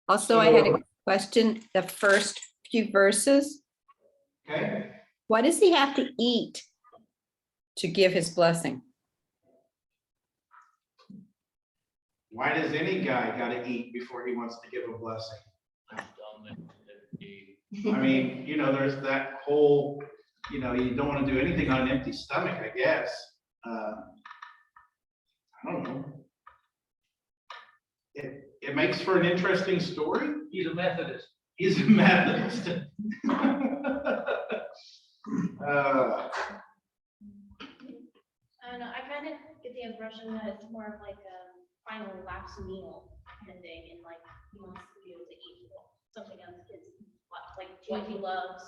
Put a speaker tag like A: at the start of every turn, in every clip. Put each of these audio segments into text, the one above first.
A: Also, I had a question, the first few verses.
B: Okay.
A: What does he have to eat to give his blessing?
B: Why does any guy got to eat before he wants to give a blessing? I mean, there's that whole, you don't want to do anything on an empty stomach, I guess. I don't know. It makes for an interesting story.
C: He's a Methodist.
B: He's a Methodist.
D: I don't know, I kind of get the impression that it's more of like a final last meal kind of thing, and like he wants to be able to eat something on his like what he loves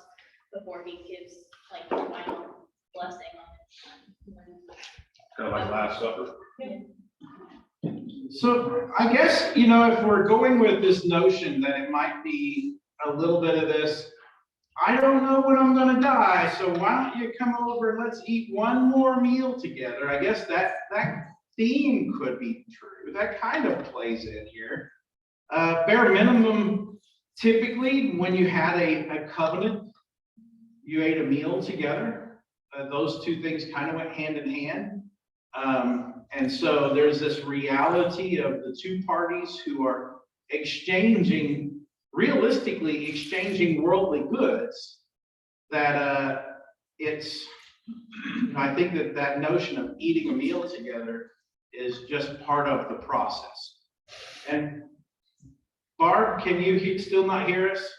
D: before he gives like the final blessing on it.
C: Kind of like Last Supper.
B: So I guess, if we're going with this notion that it might be a little bit of this, I don't know when I'm going to die, so why don't you come over and let's eat one more meal together? I guess that theme could be true. That kind of plays in here. Bare minimum, typically when you had a covenant, you ate a meal together. Those two things kind of went hand in hand. And so there's this reality of the two parties who are realistically exchanging worldly goods, that I think that notion of eating a meal together is just part of the process. And Barb, can you still not hear us?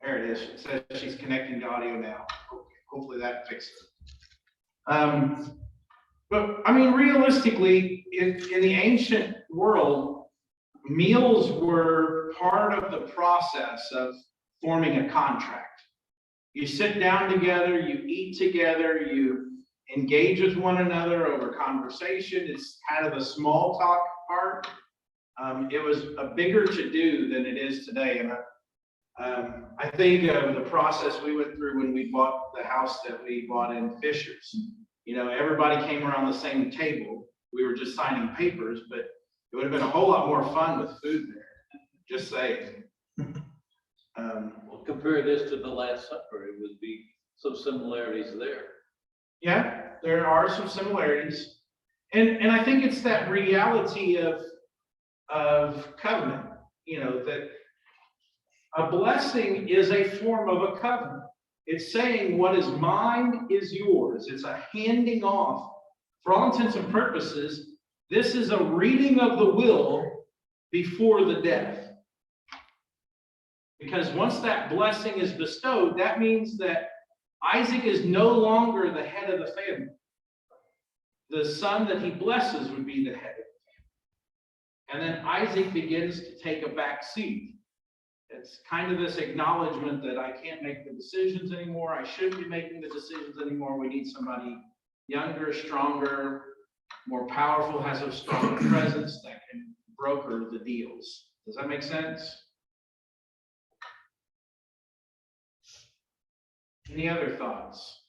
B: There it is. It says she's connecting to audio now. Hopefully that fixes it. But I mean, realistically, in the ancient world, meals were part of the process of forming a contract. You sit down together, you eat together, you engage with one another over conversation. It's kind of the small talk part. It was a bigger to-do than it is today. And I think of the process we went through when we bought the house that we bought in Fishers. Everybody came around the same table. We were just signing papers, but it would have been a whole lot more fun with food there. Just saying.
C: Well, compare this to the Last Supper. It would be some similarities there.
B: Yeah, there are some similarities. And I think it's that reality of covenant, that a blessing is a form of a covenant. It's saying what is mine is yours. It's a handing off. For all intents and purposes, this is a reading of the will before the death. Because once that blessing is bestowed, that means that Isaac is no longer the head of the family. The son that he blesses would be the head of the family. And then Isaac begins to take a back seat. It's kind of this acknowledgement that I can't make the decisions anymore. I shouldn't be making the decisions anymore. We need somebody younger, stronger, more powerful, has a stronger presence that can broker the deals. Does that make sense? Any other thoughts?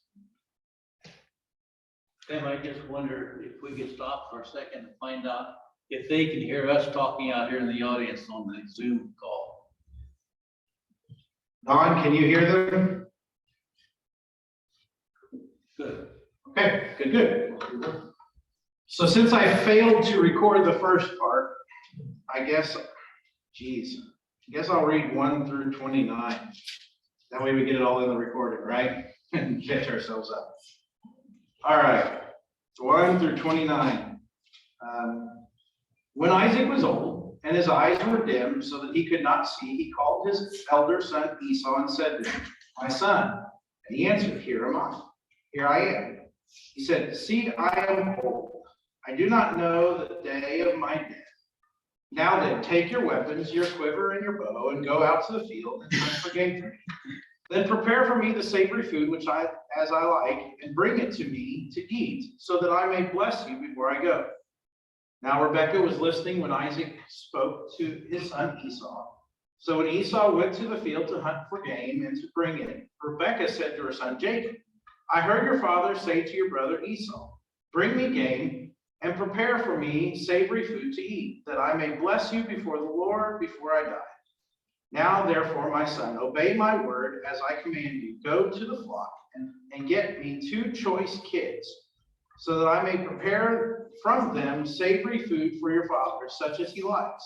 C: Sam, I just wonder if we could stop for a second and find out if they can hear us talking out here in the audience on the Zoom call.
B: Don, can you hear them?
C: Good.
B: Okay, good. So since I failed to record the first part, I guess I'll read 1 through 29. That way we get it all in the recording, right? And catch ourselves up. All right, 1 through 29. When Isaac was old, and his eyes were dim so that he could not see, he called his elder son Esau and said to him, "My son." And he answered, "Here am I. Here I am." He said, "See, I am old. I do not know the day of my death. Now then, take your weapons, your quiver and your bow, and go out to the field and hunt for game for me. Then prepare for me the savory food as I like, and bring it to me to eat, so that I may bless you before I go." Now Rebekah was listening when Isaac spoke to his son Esau. So when Esau went to the field to hunt for game and to bring it, Rebekah said to her son Jacob, "I heard your father say to your brother Esau, 'Bring me game, and prepare for me savory food to eat, that I may bless you before the Lord before I die. Now, therefore, my son, obey my word as I command you. Go to the flock and get me 2 choice kids, so that I may prepare from them savory food for your father, such as he likes.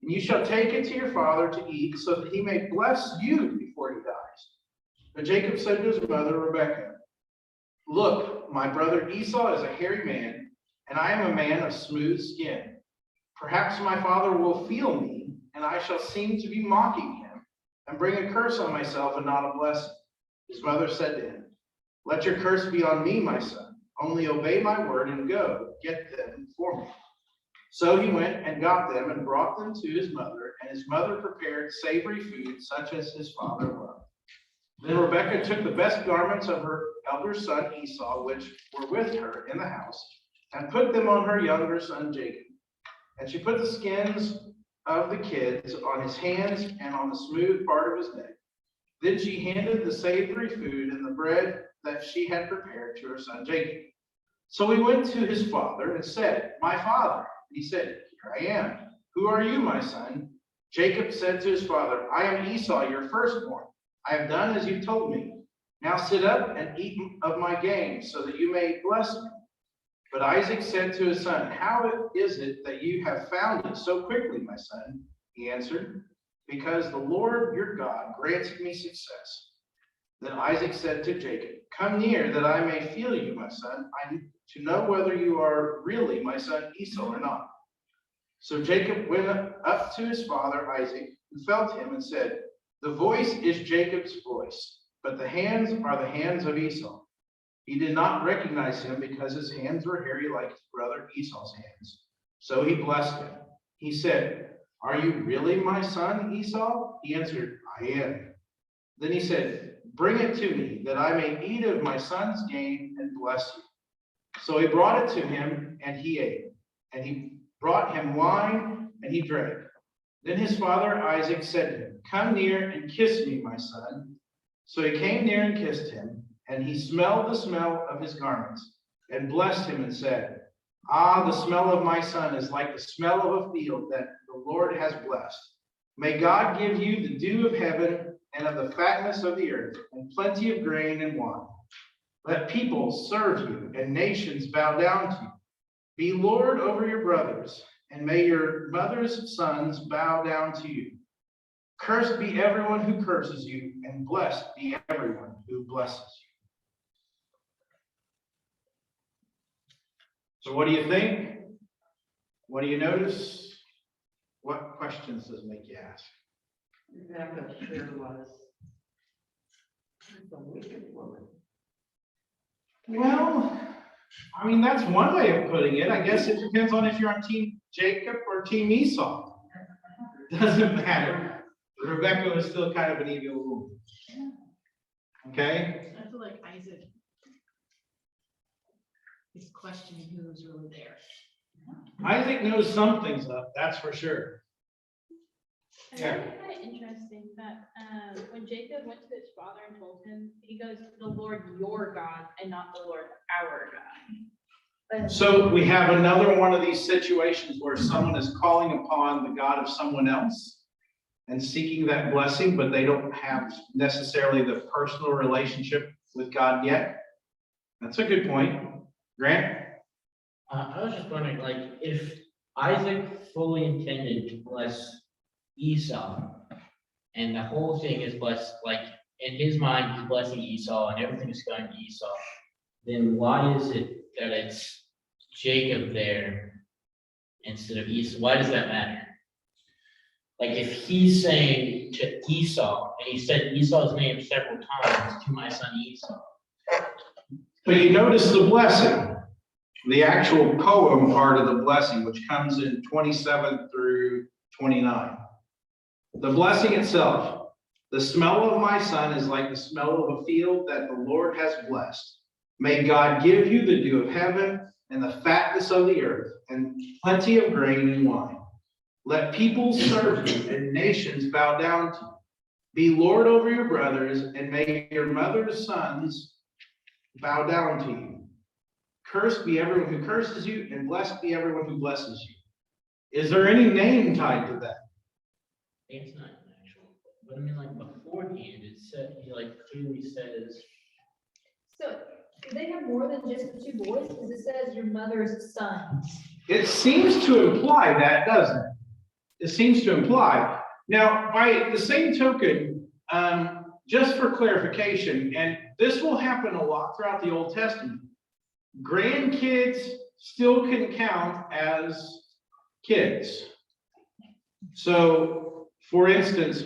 B: And you shall take it to your father to eat, so that he may bless you before he dies. But Jacob said to his mother Rebekah, look, my brother Esau is a hairy man, and I am a man of smooth skin. Perhaps my father will feel me, and I shall seem to be mocking him, and bring a curse on myself and not a blessing. His mother said to him, let your curse be on me, my son. Only obey my word and go, get them for me. So he went and got them and brought them to his mother, and his mother prepared savory food such as his father loved. Then Rebekah took the best garments of her elder son Esau, which were with her in the house, and put them on her younger son Jacob. And she put the skins of the kids on his hands and on the smooth part of his neck. Then she handed the savory food and the bread that she had prepared to her son Jacob. So he went to his father and said, my father. And he said, here I am. Who are you, my son? Jacob said to his father, I am Esau, your firstborn. I have done as you told me. Now sit up and eat of my game, so that you may bless me. But Isaac said to his son, how is it that you have found it so quickly, my son? He answered, because the Lord your God granted me success. Then Isaac said to Jacob, come near that I may feel you, my son, to know whether you are really my son Esau or not. So Jacob went up to his father Isaac and felt him and said, the voice is Jacob's voice, but the hands are the hands of Esau. He did not recognize him because his hands were hairy like his brother Esau's hands. So he blessed him. He said, are you really my son Esau? He answered, I am. Then he said, bring it to me, that I may eat of my son's game and bless you. So he brought it to him, and he ate. And he brought him wine, and he drank. Then his father Isaac said to him, come near and kiss me, my son. So he came near and kissed him, and he smelled the smell of his garments, and blessed him and said, ah, the smell of my son is like the smell of a field that the Lord has blessed. May God give you the dew of heaven and of the fatness of the earth, and plenty of grain and wine. Let peoples serve you, and nations bow down to you. Be Lord over your brothers, and may your mother's sons bow down to you. Cursed be everyone who curses you, and blessed be everyone who blesses you. So what do you think? What do you notice? What questions does it make you ask?
A: Rebecca sure was a wicked woman.
B: Well, I mean, that's one way of putting it. I guess it depends on if you're on Team Jacob or Team Esau. Doesn't matter. Rebecca was still kind of an evil woman. Okay?
E: I feel like Isaac is questioning who's really there.
B: Isaac knows something's up, that's for sure.
D: I
B: Yeah.
D: find it kind of interesting that when Jacob went to his father and told him, he goes, the Lord your God and not the Lord our God. But
B: So we have another one of these situations where someone is calling upon the God of someone else and seeking that blessing, but they don't have necessarily the personal relationship with God yet. That's a good point. Grant?
F: I was just wondering, like, if Isaac fully intended to bless Esau, and the whole thing is blessed, like, in his mind, he's blessing Esau, and everything is going to Esau, then why is it that it's Jacob there instead of Esau? Why does that matter? Like, if he's saying to Esau, and he said Esau's name several times, to my son Esau.
B: But you notice the blessing, the actual poem part of the blessing, which comes in 27 through 29. The blessing itself, the smell of my son is like the smell of a field that the Lord has blessed. May God give you the dew of heaven and the fatness of the earth and plenty of grain and wine. Let peoples serve you and nations bow down to you. Be Lord over your brothers, and may your mother's sons bow down to you. Cursed be everyone who curses you, and blessed be everyone who blesses you. Is there any name tied to that?
F: It's not actual, but I mean, like beforehand, it said, he like clearly says,
G: So, do they have more than just the two boys? Because it says your mother's sons.
B: It seems to imply that, doesn't it? It seems to imply. Now, by the same token, just for clarification, and this will happen a lot throughout the Old Testament, grandkids still can count as kids. So, for instance,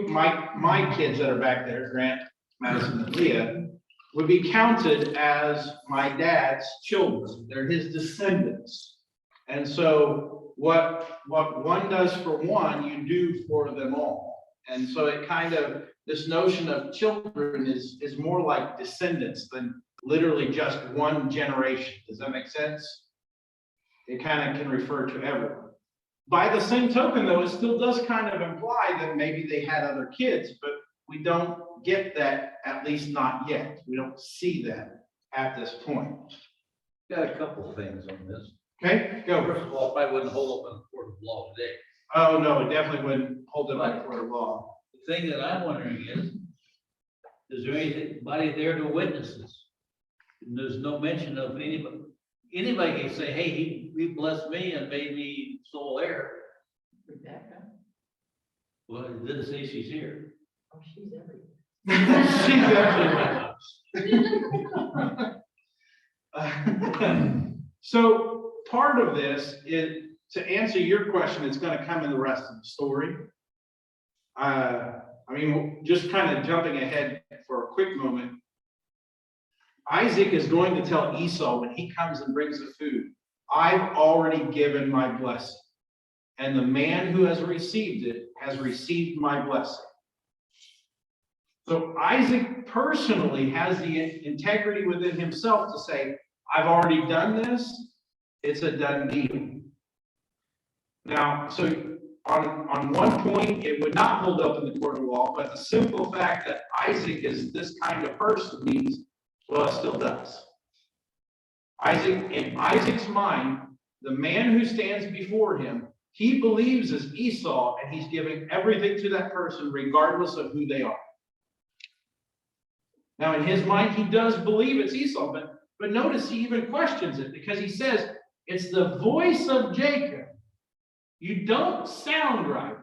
B: my kids that are back there, Grant, Madison, and Leah, would be counted as my dad's children. They're his descendants. And so what one does for one, you do for them all. And so it kind of, this notion of children is more like descendants than literally just one generation. Does that make sense? It kind of can refer to everyone. By the same token, though, it still does kind of imply that maybe they had other kids, but we don't get that, at least not yet. We don't see that at this point.
C: Got a couple of things on this.
B: Okay, go.
C: First of all, I wouldn't hold up in the court of law today.
B: Oh, no, it definitely wouldn't hold it up for the law.
C: The thing that I'm wondering is there anybody there to witness this? And there's no mention of anybody. Anybody can say, hey, he blessed me and made me sole heir.
E: Rebecca,
C: Well, it didn't say she's here.
E: oh, she's everywhere.
B: She's actually. So part of this is, to answer your question, it's going to come in the rest of the story. I mean, just kind of jumping ahead for a quick moment. Isaac is going to tell Esau when he comes and brings the food, I've already given my blessing. And the man who has received it has received my blessing. So Isaac personally has the integrity within himself to say, I've already done this. It's a done deal. Now, so on one point, it would not hold up in the court of law, but the simple fact that Isaac is this kind of person means, well, it still does. Isaac, in Isaac's mind, the man who stands before him, he believes is Esau, and he's giving everything to that person regardless of who they are. Now, in his mind, he does believe it's Esau, but notice he even questions it because he says, it's the voice of Jacob. You don't sound right,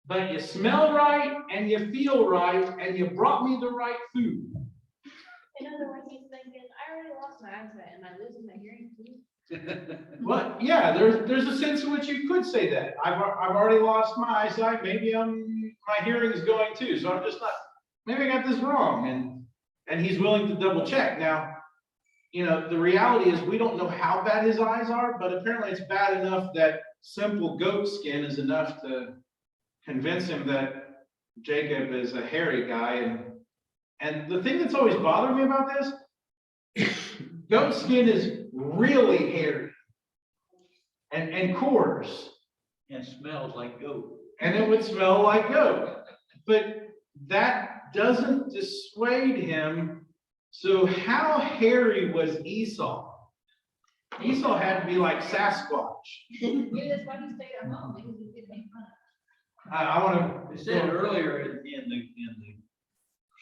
B: but you smell right and you feel right and you brought me the right food.
D: In other words, he's thinking, I already lost my eyesight, am I losing my hearing too?
B: Well, yeah, there's a sense in which you could say that. I've already lost my eyesight. Maybe my hearing is going too. So I'm just not. Maybe I got this wrong. And he's willing to double check. Now, you know, the reality is we don't know how bad his eyes are, but apparently it's bad enough that simple goat skin is enough to convince him that Jacob is a hairy guy. And the thing that's always bothered me about this, goat skin is really hairy and coarse.
C: And smells like goat.
B: And it would smell like goat. But that doesn't dissuade him. So how hairy was Esau? Esau had to be like Sasquatch.
G: Maybe that's why he stayed at home, because he could make fun.
B: I want
C: It
B: to.
C: said earlier in the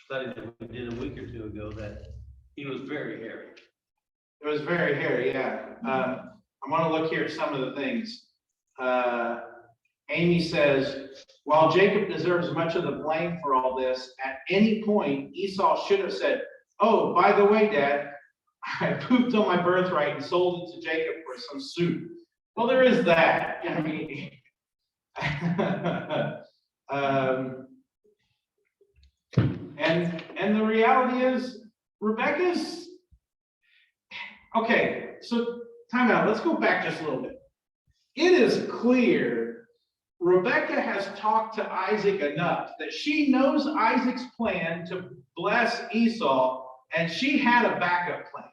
C: study that we did a week or two ago that he was very hairy.
B: It was very hairy, yeah. I want to look here at some of the things. Amy says, while Jacob deserves much of the blame for all this, at any point Esau should have said, oh, by the way, Dad, I pooped on my birthright and sold it to Jacob for some soup. Well, there is that. I mean, and the reality is, Rebecca's okay. So time out. Let's go back just a little bit. It is clear Rebecca has talked to Isaac enough that she knows Isaac's plan to bless Esau, and she had a backup plan.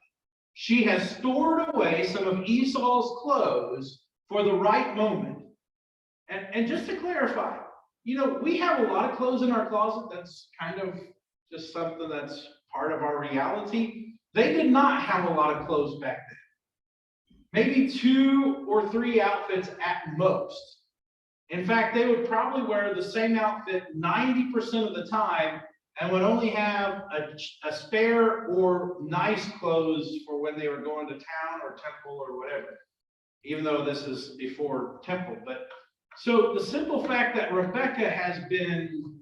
B: She has stored away some of Esau's clothes for the right moment. And just to clarify, you know, we have a lot of clothes in our closet. That's kind of just something that's part of our reality. they did not have a lot of clothes back then. Maybe 2 or 3 outfits at most. In fact, they would probably wear the same outfit 90% of the time and would only have a spare or nice clothes for when they were going to town or temple or whatever, even though this is before temple. But so the simple fact that Rebekah has been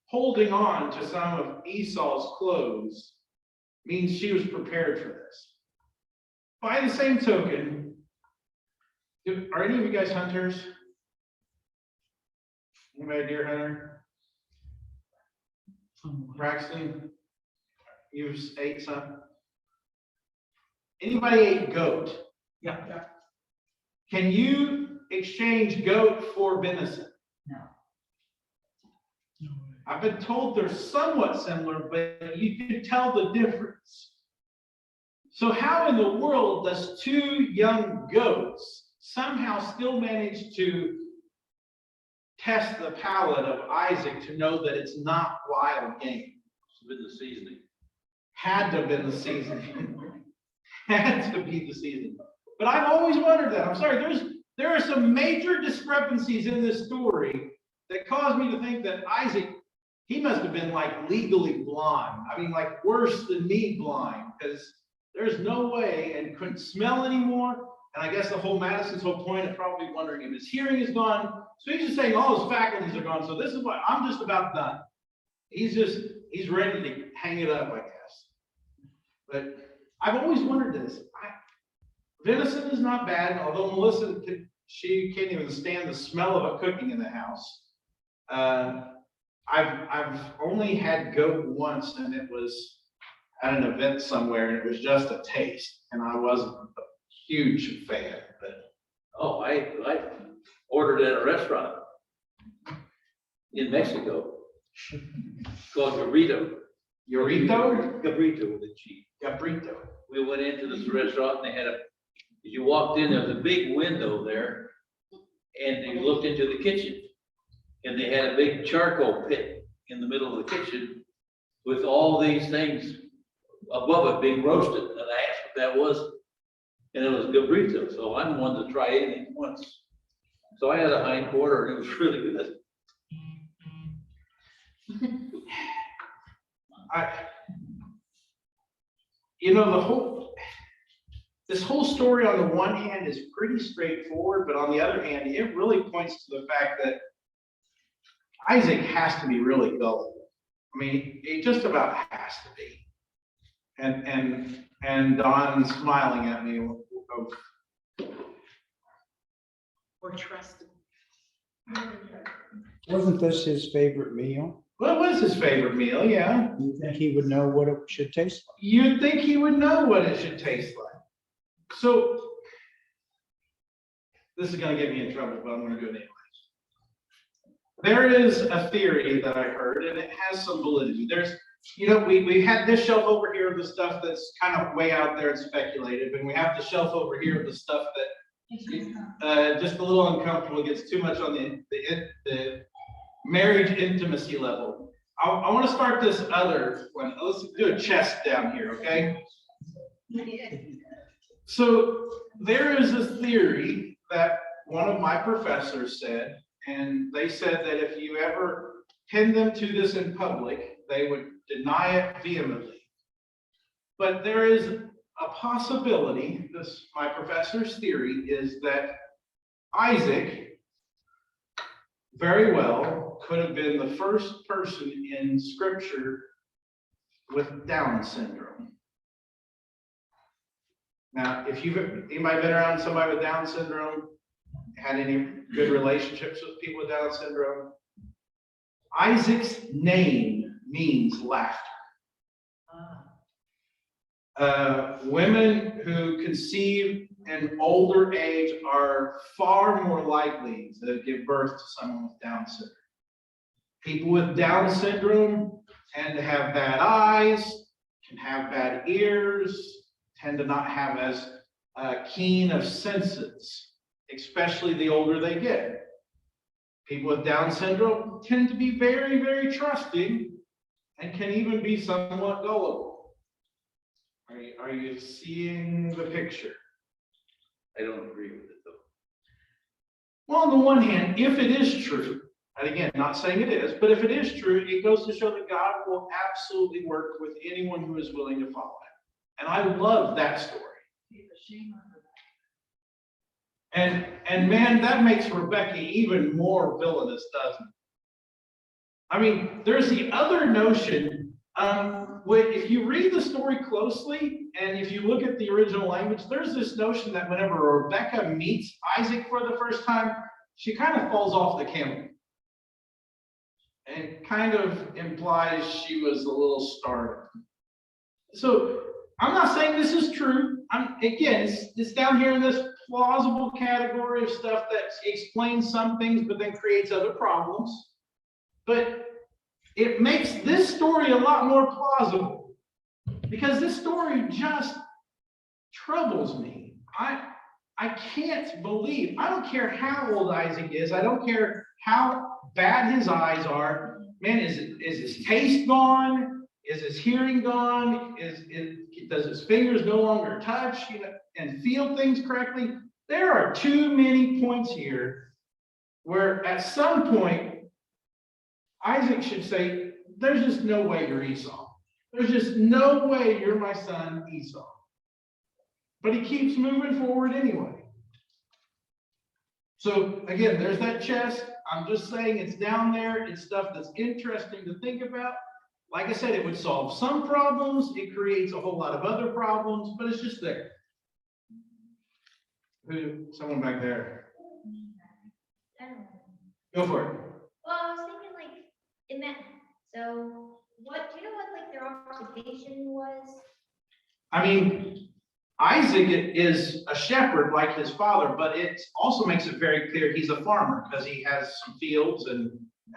B: holding on to some of Esau's clothes means she was prepared for this. By the same token, are any of you guys hunters? Anybody a deer hunter? Braxton, you've ate some? Anybody ate goat?
E: Yeah.
B: Can you exchange goat for venison?
E: No.
B: I've been told they're somewhat similar, but you can tell the difference. So how in the world does 2 young goats somehow still manage to test the palate of Isaac to know that it's not wild game?
C: It's been the seasoning.
B: Had to have been the seasoning. Had to be the seasoning. But I've always wondered that. I'm sorry, there are some major discrepancies in this story that cause me to think that Isaac, he must have been like legally blind. I mean, like worse than me blind, because there's no way, and couldn't smell anymore. And I guess Madison's whole point of probably wondering if his hearing is gone. So he's just saying all his faculties are gone. So this is what I'm just about done. He's ready to hang it up, I guess. But I've always wondered this. Venison is not bad, although Melissa she can't even stand the smell of it cooking in the house. I've only had goat once, and it was at an event somewhere, and it was just a taste, and I wasn't a huge fan. But
C: Oh, I ordered at a restaurant in Mexico called Garrido.
B: Yorito?
C: Cabrito with a G.
B: Cabrito.
C: We went into this restaurant and they had as you walked in, there was a big window there and you looked into the kitchen and they had a big charcoal pit in the middle of the kitchen with all these things above it being roasted. And I asked what that was, and it was Cabrito. So I'm one to try anything once. So I had a hind quarter and it was really good. This whole story on the one hand is pretty straightforward, but on the other hand, it really points to the fact that Isaac has to be really gullible. I mean, it just about has to be. And Don's smiling at me.
E: Or trusted.
H: Wasn't this his favorite meal?
B: What was his favorite meal? Yeah.
H: You think he would know what it should taste like?
B: You'd think he would know what it should taste like. So, this is going to get me in trouble, but I'm going to do it anyways. There is a theory that I heard, and it has some validity. We had this shelf over here of the stuff that's kind of way out there and speculative, and we have the shelf over here of the stuff that just a little uncomfortable, gets too much on the marriage intimacy level. I want to start this other one. Let's do a chest down here, okay? So there is a theory that one of my professors said, and they said that if you ever pin them to this in public, they would deny it vehemently. But there is a possibility, my professor's theory is that Isaac very well could have been the first person in Scripture with Down syndrome. Now, if anybody been around somebody with Down syndrome, had any good relationships with people with Down syndrome, Isaac's name means laughter. Women who conceive in older age are far more likely to give birth to someone with Down syndrome. People with Down syndrome tend to have bad eyes, can have bad ears, tend to not have as keen of senses, especially the older they get. People with Down syndrome tend to be very, very trusting and can even be somewhat gullible. Are you seeing the picture?
C: I don't agree with it though.
B: Well, on the one hand, if it is true, and again, not saying it is, but if it is true, it goes to show that God will absolutely work with anyone who is willing to follow him. And I love that story. And man, that makes Rebecca even more villainous, doesn't it? I mean, there's the other notion, if you read the story closely, and if you look at the original language, there's this notion that whenever Rebecca meets Isaac for the first time, she kind of falls off the camel. And kind of implies she was a little startled. So I'm not saying this is true. It's down here in this plausible category of stuff that explains some things, but then creates other problems. But it makes this story a lot more plausible, because this story just troubles me. I can't believe, I don't care how old Isaac is, I don't care how bad his eyes are. Man, is his taste gone? Is his hearing gone? Does his fingers no longer touch, and feel things correctly? There are too many points here where at some point Isaac should say, there's just no way you're Esau. There's just no way you're my son Esau. But he keeps moving forward anyway. So again, there's that chest. I'm just saying it's down there. It's stuff that's interesting to think about. Like I said, it would solve some problems. It creates a whole lot of other problems, but it's just there. Someone back there. Go for it.
D: Well, I was thinking like in that. So, what do you know what like their occupation was?
B: I mean, Isaac is a shepherd like his father, but it also makes it very clear he's a farmer because he has some fields and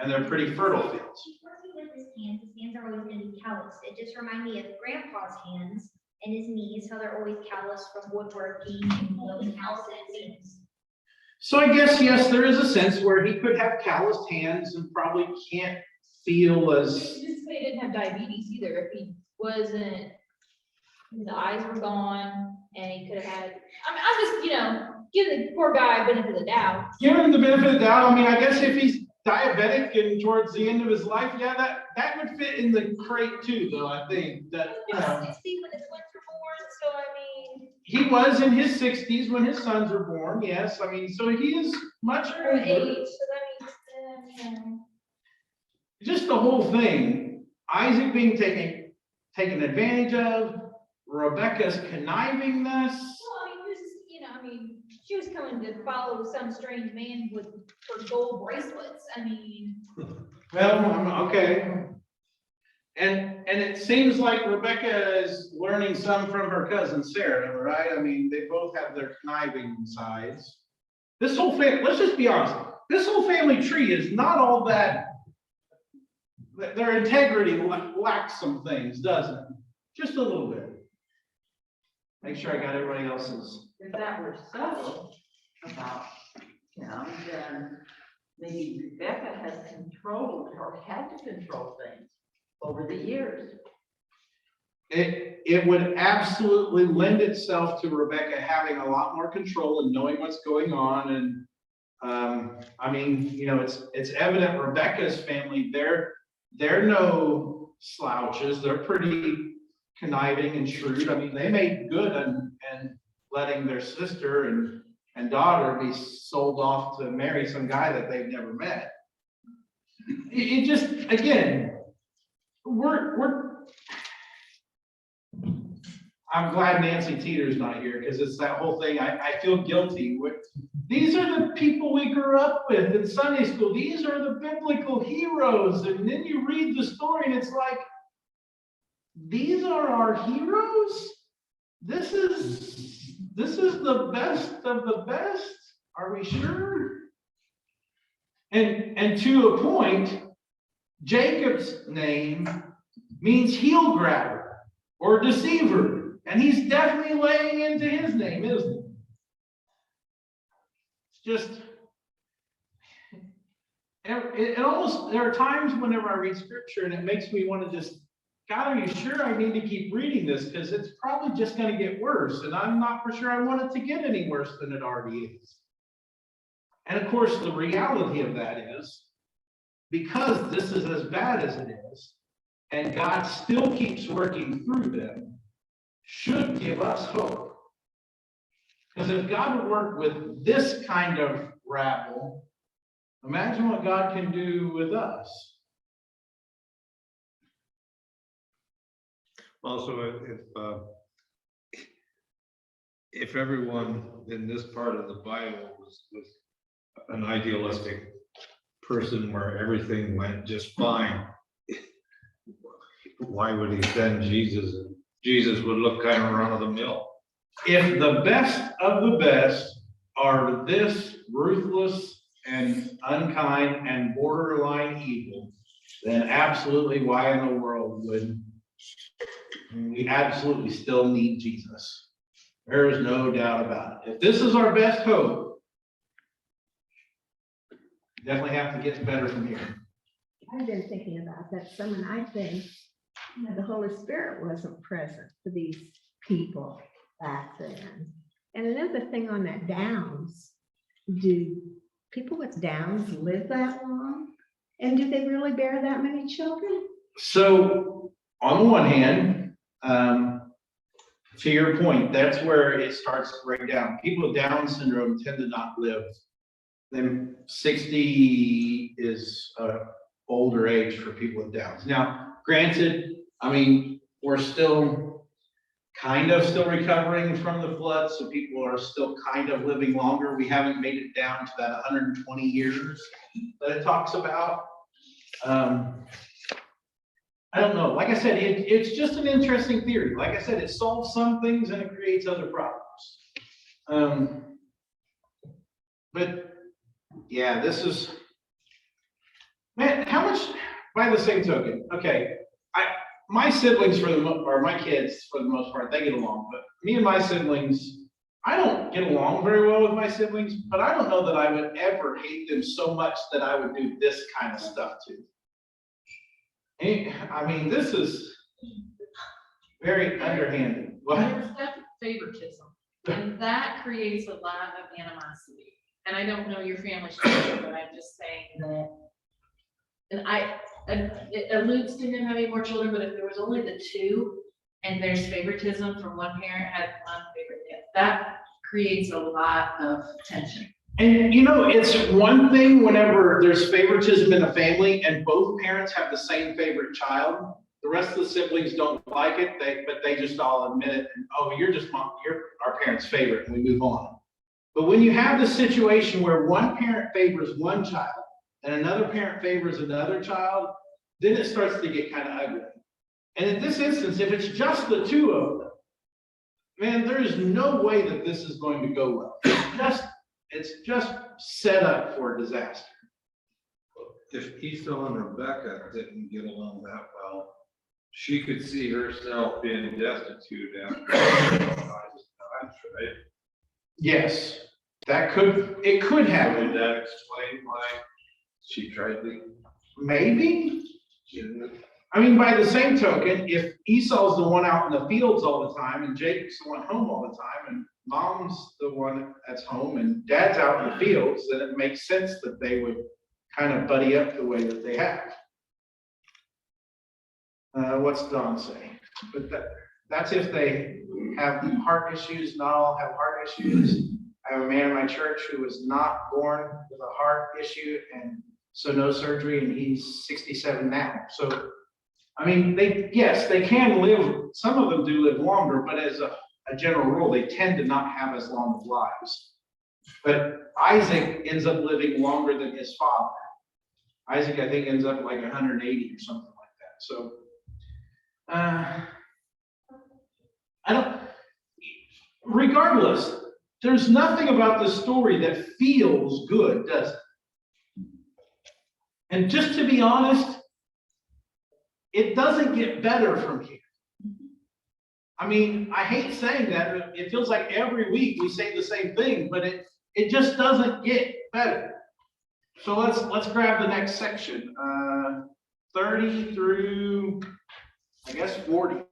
B: they're pretty fertile fields.
D: Working with his hands are always going to be calloused. It just reminds me of Grandpa's hands and his knees, how they're always calloused from woodworking and building houses.
B: So I guess, yes, there is a sense where he could have calloused hands and probably can't feel as.
G: Just say he didn't have diabetes either, if he wasn't, the eyes were gone, and he could have had, I'm just, give the poor guy a benefit of the doubt.
B: Give him the benefit of the doubt. I mean, I guess if he's diabetic and towards the end of his life, yeah, that would fit in the crate too, though, I think, that,
G: 60 when his twins were born, so I mean.
B: He was in his 60s when his sons were born, yes, I mean, so he is much
G: Or
B: older.
G: age, so that means,
B: Just the whole thing, Isaac being taken advantage of, Rebecca's connivingness.
G: Well, I mean, she was coming to follow some strange man for gold bracelets, I mean.
B: Well, okay. And it seems like Rebecca is learning some from her cousin Sarah, right? I mean, they both have their conniving sides. This whole family, let's just be honest, this whole family tree is not all that, their integrity lacks some things, doesn't it? Just a little bit. Make sure I got everybody else's.
E: If that were so about him, then maybe Rebecca has controlled or had to control things over the years.
B: It would absolutely lend itself to Rebecca having a lot more control and knowing what's going on. And I mean, it's evident Rebecca's family, they're no slouches. They're pretty conniving and shrewd. I mean, they made good and letting their sister and daughter be sold off to marry some guy that they've never met. It just, again, I'm glad Nancy Teeter's not here because it's that whole thing. I feel guilty. These are the people we grew up with in Sunday school. These are the biblical heroes. And then you read the story and it's like, these are our heroes? This is the best of the best? Are we sure? And to a point, Jacob's name means heel grabber or deceiver. And he's definitely laying into his name, isn't he? It's just, it almost, there are times whenever I read scripture and it makes me want to just God, are you sure I need to keep reading this? Because it's probably just going to get worse. And I'm not for sure I want it to get any worse than it already is. And of course, the reality of that is, because this is as bad as it is, and God still keeps working through them, should give us hope. Because if God would work with this kind of rabble, imagine what God can do with us.
I: Also, if everyone in this part of the Bible was an idealistic person where everything went just fine, why would he send Jesus? Jesus would look kind of run of the mill.
B: If the best of the best are this ruthless and unkind and borderline evil, then absolutely why in the world would we absolutely still need Jesus? There is no doubt about it. If this is our best hope, definitely have to get better from here.
J: I've been thinking about that some, and I think the Holy Spirit wasn't present for these people back then. And another thing on that Downs, do people with Downs live that long? And do they really bear that many children?
B: So on the one hand, to your point, that's where it starts to break down. People with Down syndrome tend to not live. Then 60 is an older age for people with Downs. Now, granted, I mean, we're still still recovering from the flood, so people are still kind of living longer. We haven't made it down to that 120 years that it talks about. I don't know. Like I said, it's just an interesting theory. Like I said, it solves some things and it creates other problems. But yeah, this is, man, how much, by the same token, okay, my siblings or my kids for the most part, they get along, but me and my siblings, I don't get along very well with my siblings, but I don't know that I would ever hate them so much that I would do this kind of stuff to them. I mean, this is very underhanded.
E: There's definitely favoritism, and that creates a lot of animosity. And I don't know your family structure, but I'm just saying that, and it alludes to him having more children, but if there was only the two, and there's favoritism from one parent had one favorite, that creates a lot of tension.
B: And it's one thing whenever there's favoritism in a family and both parents have the same favorite child. The rest of the siblings don't like it, but they just all admit it. And, oh, you're our parent's favorite, and we move on. But when you have the situation where one parent favors one child and another parent favors another child, then it starts to get kind of ugly. And in this instance, if it's just the two of them, man, there is no way that this is going to go well. It's just set up for disaster.
I: If Esau and Rebecca didn't get along that well, she could see herself being destitute after right?
B: Yes, it could happen.
I: Would that explain why she tried to?
B: Maybe. I mean, by the same token, if Esau's the one out in the fields all the time and Jacob's the one home all the time and mom's the one that's home and dad's out in the fields, then it makes sense that they would kind of buddy up the way that they have. What's Don say? But that's if they have heart issues. Not all have heart issues. I have a man in my church who was not born with a heart issue, and so no surgery, and he's 67 now. So, I mean, they can live, some of them do live longer, but as a general rule, they tend to not have as long of lives. But Isaac ends up living longer than his father. Isaac, I think, ends up like 180 or something like that. So, regardless, there's nothing about this story that feels good, does it? And just to be honest, it doesn't get better from here. I mean, I hate saying that. It feels like every week we say the same thing, but it just doesn't get better. So let's grab the next section, 30 through I guess 40.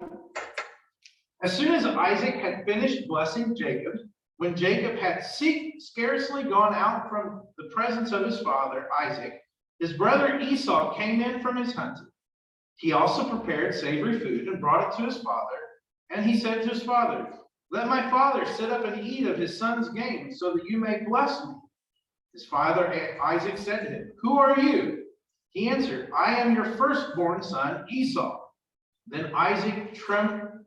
B: As soon as Isaac had finished blessing Jacob, when Jacob had scarcely gone out from the presence of his father Isaac, his brother Esau came in from his hunting. He also prepared savory food and brought it to his father. And he said to his father, "Let my father sit up and eat of his son's game, so that you may bless me." His father Isaac said to him, "Who are you?" He answered, "I am your firstborn son Esau." Then Isaac trembled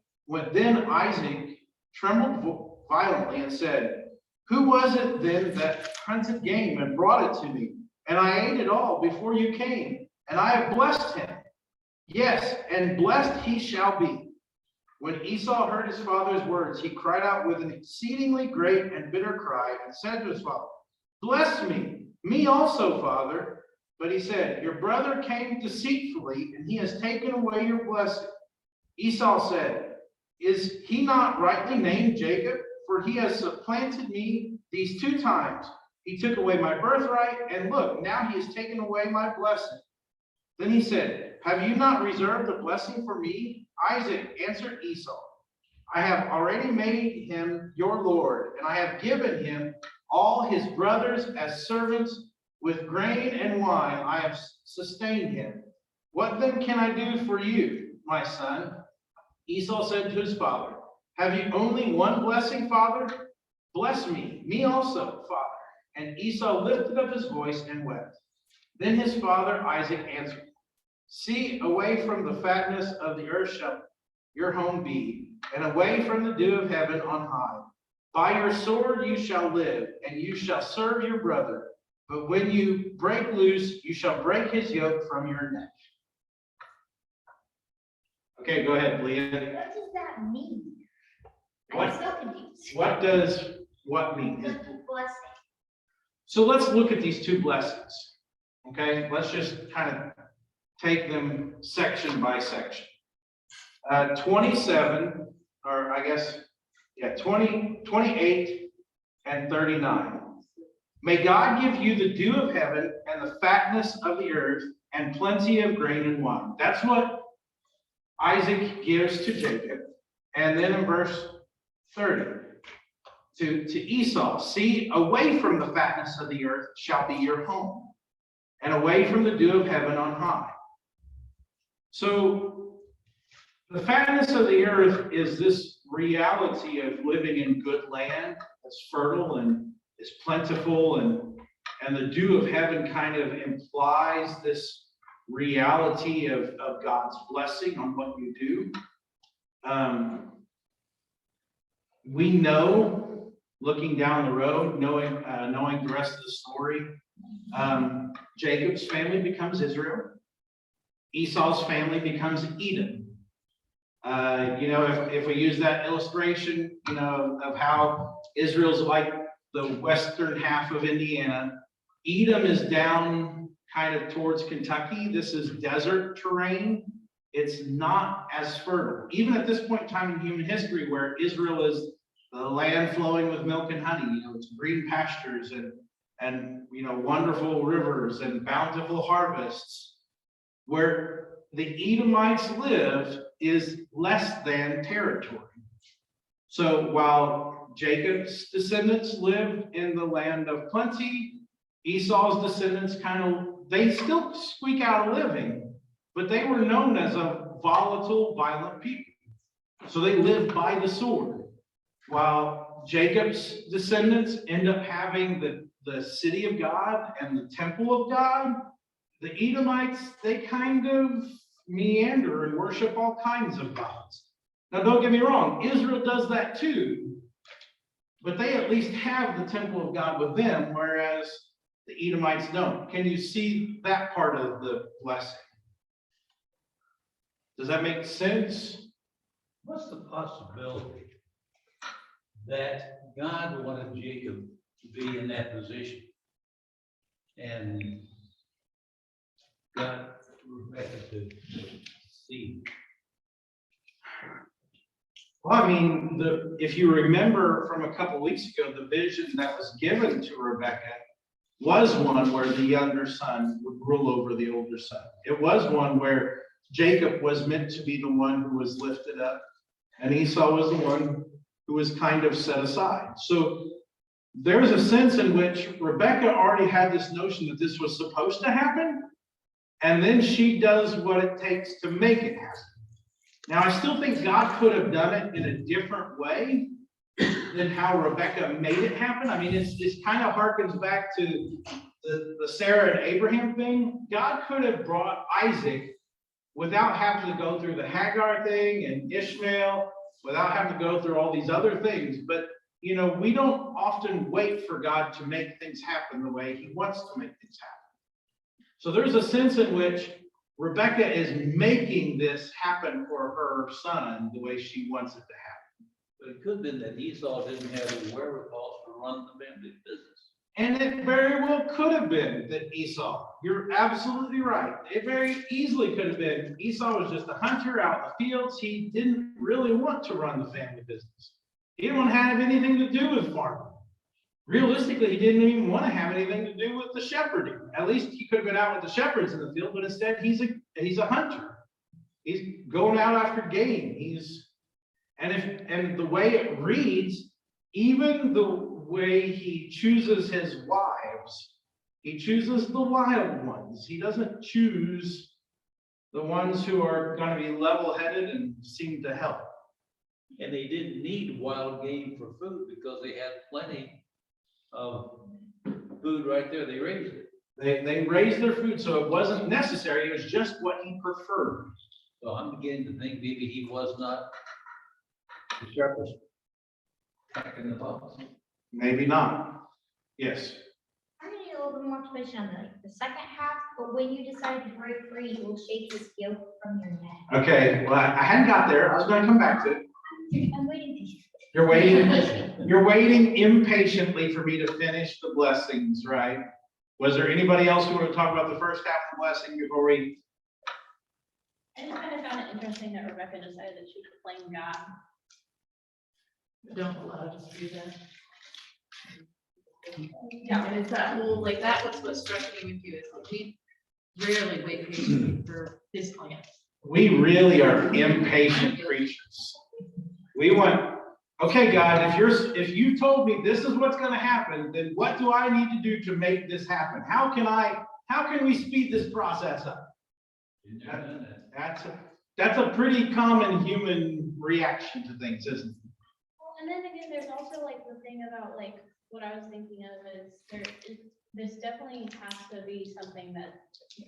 B: violently and said, "Who was it then that hunted game and brought it to me? And I ate it all before you came, and I have blessed him. Yes, and blessed he shall be." When Esau heard his father's words, he cried out with an exceedingly great and bitter cry and said to his father, "Bless me also, father." But he said, "Your brother came deceitfully, and he has taken away your blessing." Esau said, "Is he not rightly named Jacob? For he has supplanted me these 2 times. He took away my birthright, and look, now he has taken away my blessing." Then he said, "Have you not reserved a blessing for me?" Isaac answered Esau, "I have already made him your lord, and I have given him all his brothers as servants. With grain and wine I have sustained him. What then can I do for you, my son?" Esau said to his father, "Have you only one blessing, father? Bless me also, father." And Esau lifted up his voice and wept. Then his father Isaac answered, "See, away from the fatness of the earth shall your home be, and away from the dew of heaven on high. By your sword you shall live, and you shall serve your brother. But when you break loose, you shall break his yoke from your neck." Okay, go ahead, Leah.
D: What does that mean?
B: What?
D: I'm so confused.
B: What does what mean?
D: The blessing.
B: So let's look at these 2 blessings. Okay, let's just kind of take them section by section. 27, or I guess, 20, 28, and 39. "May God give you the dew of heaven and the fatness of the earth and plenty of grain and wine." That's what Isaac gives to Jacob. And then in verse 30, to Esau, "See, away from the fatness of the earth shall be your home, and away from the dew of heaven on high." So the fatness of the earth is this reality of living in good land that's fertile and is plentiful, and the dew of heaven kind of implies this reality of God's blessing on what you do. We know, looking down the road, knowing the rest of the story, Jacob's family becomes Israel. Esau's family becomes Edom. If we use that illustration, of how Israel's like the western half of Indiana, Edom is down kind of towards Kentucky. This is desert terrain. It's not as fertile. Even at this point in time in human history, where Israel is the land flowing with milk and honey, it's green pastures and wonderful rivers and bountiful harvests. Where the Edomites lived is less than territory. So while Jacob's descendants lived in the land of plenty, Esau's descendants they still squeak out a living, but they were known as a volatile, violent people. So they lived by the sword. While Jacob's descendants end up having the city of God and the temple of God, the Edomites, they kind of meander and worship all kinds of gods. Now, don't get me wrong, Israel does that too, but they at least have the temple of God with them, whereas the Edomites don't. Can you see that part of the blessing? Does that make sense?
C: What's the possibility that God wanted Jacob to be in that position? And got Rebecca to see.
B: Well, I mean, if you remember from a couple weeks ago, the vision that was given to Rebecca was one where the younger son would rule over the older son. It was one where Jacob was meant to be the one who was lifted up, and Esau was the one who was kind of set aside. So there's a sense in which Rebecca already had this notion that this was supposed to happen, and then she does what it takes to make it happen. Now, I still think God could have done it in a different way than how Rebecca made it happen. I mean, it's kind of harkens back to the Sarah and Abraham thing. God could have brought Isaac without having to go through the Hagar thing and Ishmael, without having to go through all these other things. But, you know, we don't often wait for God to make things happen the way he wants to make things happen. So there's a sense in which Rebecca is making this happen for her son the way she wants it to happen.
C: But it could have been that Esau didn't have the wherewithal to run the family business.
B: And it very well could have been that Esau, you're absolutely right. It very easily could have been Esau was just a hunter out in the fields. He didn't really want to run the family business. He didn't want to have anything to do with farming. Realistically, he didn't even want to have anything to do with the shepherding. At least he could have been out with the shepherds in the field, but instead he's a hunter. He's going out after game. And the way it reads, even the way he chooses his wives, he chooses the wild ones. He doesn't choose the ones who are going to be level-headed and seem to help.
C: And they didn't need wild game for food because they had plenty of food right there. They raised it.
B: They raised their food, so it wasn't necessary. It was just what he preferred.
C: So I'm beginning to think maybe he was not the sharpest back in the box.
B: Maybe not. Yes.
K: I'm gonna need a little bit more information on the second half, but when you decide to break free, you will shake this yoke from your neck.
B: Okay, well, I hadn't got there. I was going to come back to it.
K: I'm waiting patiently.
B: You're waiting impatiently for me to finish the blessings, right? Was there anybody else who want to talk about the first half of the blessing before we?
D: I just kind of found it interesting that Rebecca decided that she could blame God.
E: Don't allow us to do that. Yeah, and it's that whole, like, that was what struck me with you, is like, we rarely wait patiently for his plans.
B: We really are impatient creatures. We want, okay, God, if you told me this is what's going to happen, then what do I need to do to make this happen? How can we speed this process up? That's a pretty common human reaction to things, isn't it?
D: Well, and then again, there's also like the thing about like, what I was thinking of is this definitely has to be something that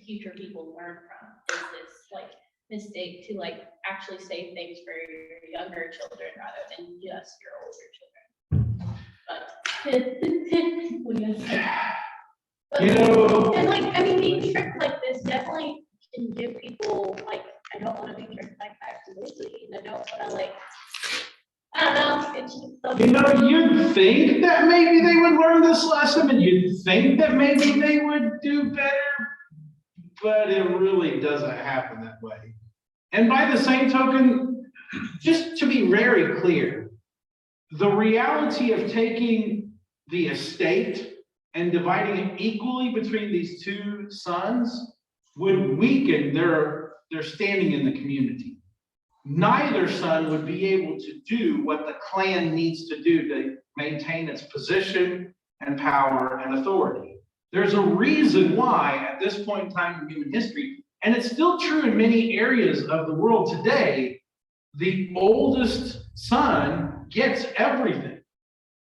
D: future people learn from, is this like mistake to like actually say things for your younger children rather than just your older children. But what do you guys think?
B: You know,
D: And like, I mean, being tricked like this definitely can give people like, I don't want to be tricked like that completely. I don't want to like, I don't know. It's just so.
B: you know, you'd think that maybe they would learn this lesson, and you'd think that maybe they would do better, but it really doesn't happen that way. And by the same token, just to be very clear, the reality of taking the estate and dividing it equally between these two sons would weaken their standing in the community. Neither son would be able to do what the clan needs to do to maintain its position and power and authority. There's a reason why at this point in time in human history, and it's still true in many areas of the world today, the oldest son gets everything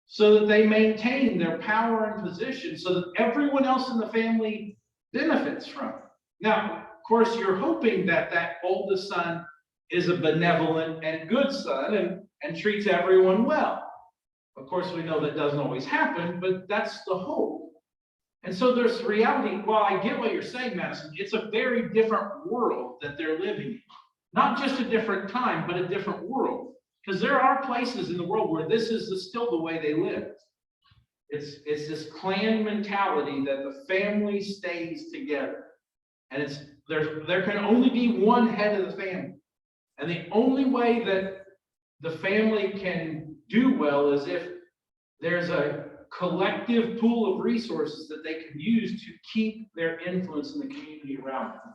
B: so that they maintain their power and position so that everyone else in the family benefits from it. Now, of course, you're hoping that that oldest son is a benevolent and good son and treats everyone well. Of course, we know that doesn't always happen, but that's the hope. And so there's reality. Well, I get what you're saying, Madison. It's a very different world that they're living in. Not just a different time, but a different world. Because there are places in the world where this is still the way they live. It's this clan mentality that the family stays together. And there can only be one head of the family. And the only way that the family can do well is if there's a collective pool of resources that they can use to keep their influence in the community around them.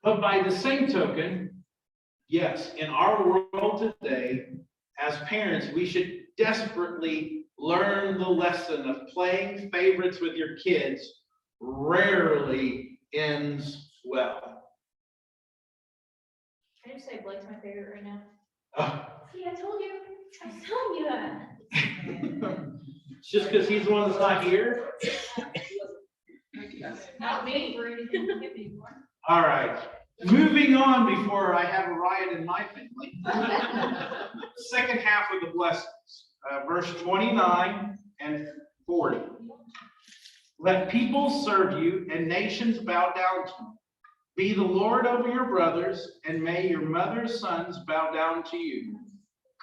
B: But by the same token, yes, in our world today, as parents, we should desperately learn the lesson of playing favorites with your kids rarely ends well.
D: Can I just say Blake's my favorite right now?
B: Oh,
D: See, I told you. I was telling you that.
B: it's just because he's the one that's not here?
E: Not me.
B: All right, moving on before I have a riot in my family. Second half of the blessings, verse 29 and 40. Let people serve you and nations bow down to you. Be the Lord over your brothers, and may your mother's sons bow down to you.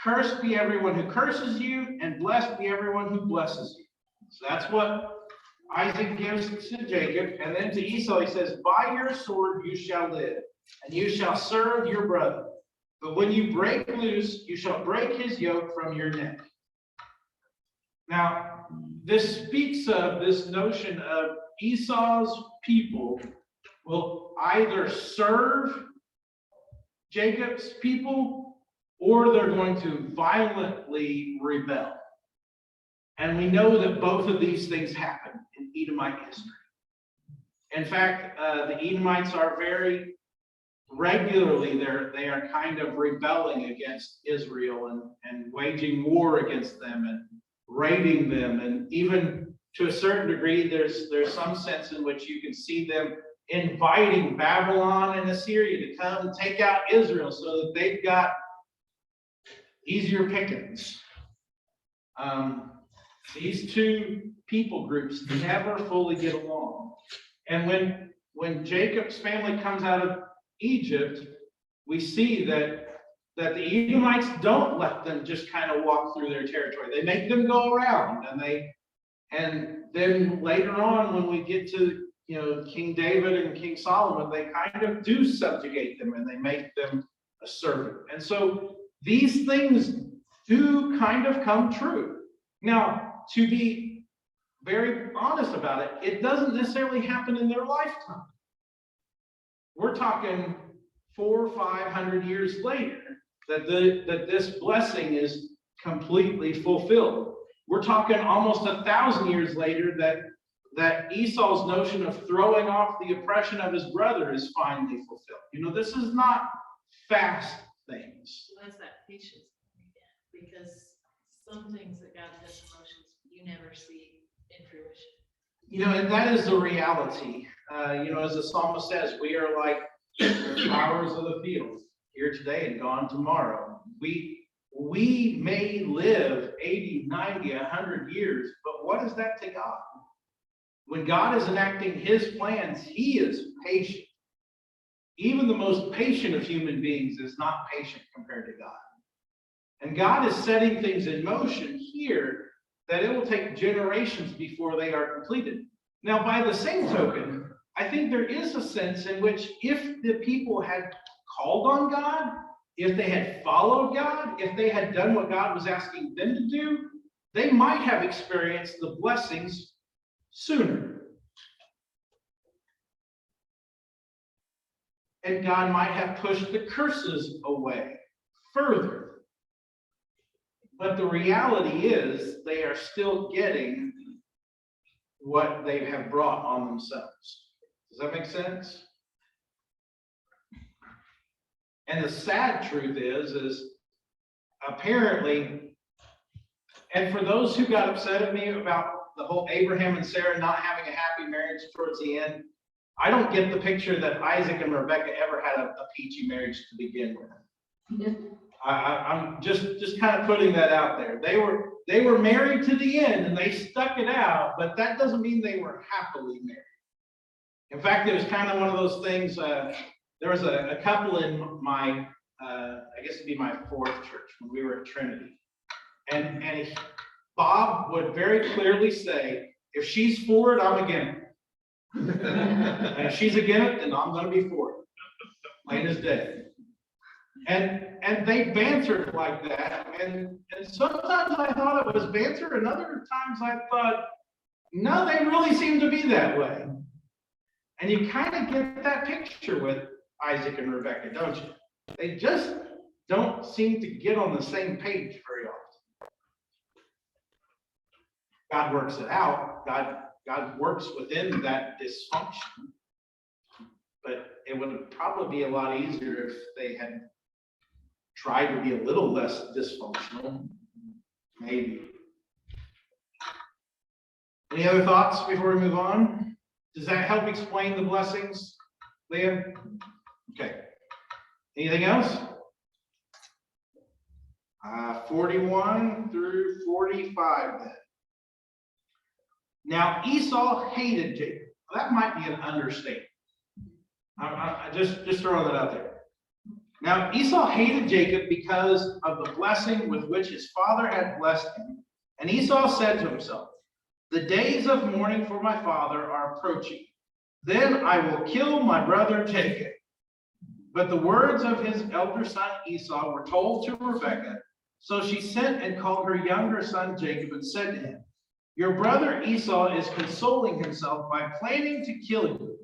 B: Cursed be everyone who curses you, and blessed be everyone who blesses you. So that's what Isaac gives to Jacob. And then to Esau, he says, by your sword you shall live, and you shall serve your brother. But when you break loose, you shall break his yoke from your neck. Now, this speaks of this notion of Esau's people will either serve Jacob's people or they're going to violently rebel. And we know that both of these things happen in Edomite history. In fact, the Edomites are very regularly, they are kind of rebelling against Israel and waging war against them and raiding them. And even to a certain degree, there's some sense in which you can see them inviting Babylon and Assyria to come and take out Israel so that they've got easier pickings. These two people groups never fully get along. And when Jacob's family comes out of Egypt, we see that the Edomites don't let them just kind of walk through their territory. They make them go around, and then later on when we get to King David and King Solomon, they kind of do subjugate them and they make them a servant. And so these things do kind of come true. Now, to be very honest about it, it doesn't necessarily happen in their lifetime. We're talking 400 or 500 years later that this blessing is completely fulfilled. We're talking almost 1,000 years later that Esau's notion of throwing off the oppression of his brother is finally fulfilled. This is not fast things.
E: What's that patience? Because some things that God does in motions, you never see in fruition.
B: And that is the reality. As the psalmist says, we are like flowers of the field, here today and gone tomorrow. We may live 80, 90, 100 years, but what is that to God? When God is enacting his plans, he is patient. Even the most patient of human beings is not patient compared to God. And God is setting things in motion here that it will take generations before they are completed. Now, by the same token, I think there is a sense in which if the people had called on God, if they had followed God, if they had done what God was asking them to do, they might have experienced the blessings sooner. And God might have pushed the curses away further. But the reality is they are still getting what they have brought on themselves. Does that make sense? And the sad truth is apparently, and for those who got upset at me about the whole Abraham and Sarah not having a happy marriage towards the end, I don't get the picture that Isaac and Rebecca ever had a peachy marriage to begin with. I'm just kind of putting that out there. They were married to the end and they stuck it out, but that doesn't mean they were happily married. In fact, it was kind of one of those things. There was a couple in my, I guess it'd be my fourth church when we were at Trinity, and Bob would very clearly say, if she's for it, I'm against it. And if she's against it, then I'm going to be for it. Plain as day. And they bantered like that. And sometimes I thought it was banter, and other times I thought, no, they really seem to be that way. And you kind of get that picture with Isaac and Rebekah, don't you? They just don't seem to get on the same page very often. God works it out. God works within that dysfunction. But it would probably be a lot easier if they had tried to be a little less dysfunctional. Maybe. Any other thoughts before we move on? Does that help explain the blessings, Leah? Okay. Anything else? 41 through 45 then. Now Esau hated Jacob. That might be an understatement. I just throwing that out there. Now Esau hated Jacob because of the blessing with which his father had blessed him. And Esau said to himself, "The days of mourning for my father are approaching. Then I will kill my brother Jacob." But the words of his elder son Esau were told to Rebekah. So she sent and called her younger son Jacob and said to him, "Your brother Esau is consoling himself by planning to kill you.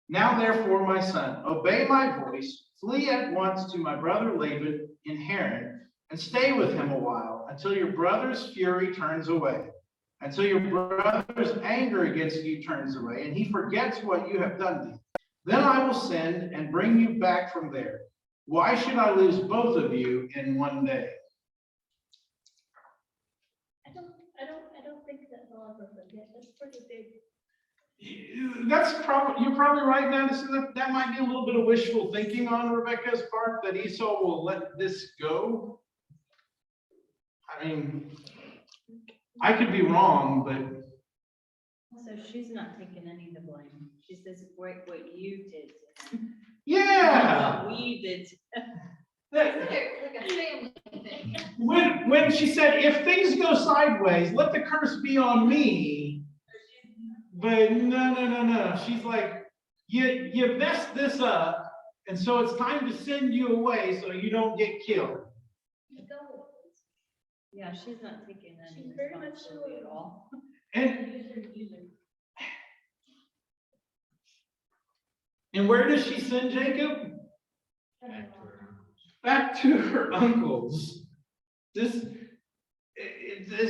B: Now therefore, my son, obey my voice, flee at once to my brother Laban in Haran, and stay with him a while, until your brother's fury turns away, until your brother's anger against you turns away, and he forgets what you have done to him. Then I will send and bring you back from there. Why should I lose both of you in one day?"
D: I don't think that they'll ever forget. That's pretty big.
B: You're probably right, now. That might be a little bit of wishful thinking on Rebekah's part, that Esau will let this go. I mean, I could be wrong, but
A: So she's not taking any of the blame. She says, "Great what you did to him."
B: yeah.
A: What we did.
E: Like a family thing.
B: When she said, "If things go sideways, let the curse be on me." But no. She's like, you messed this up, and so it's time to send you away so you don't get killed.
A: Yeah, she's not taking any
D: She's very much
A: responsibility at all.
B: And where does she send Jacob? Back to her uncles. Does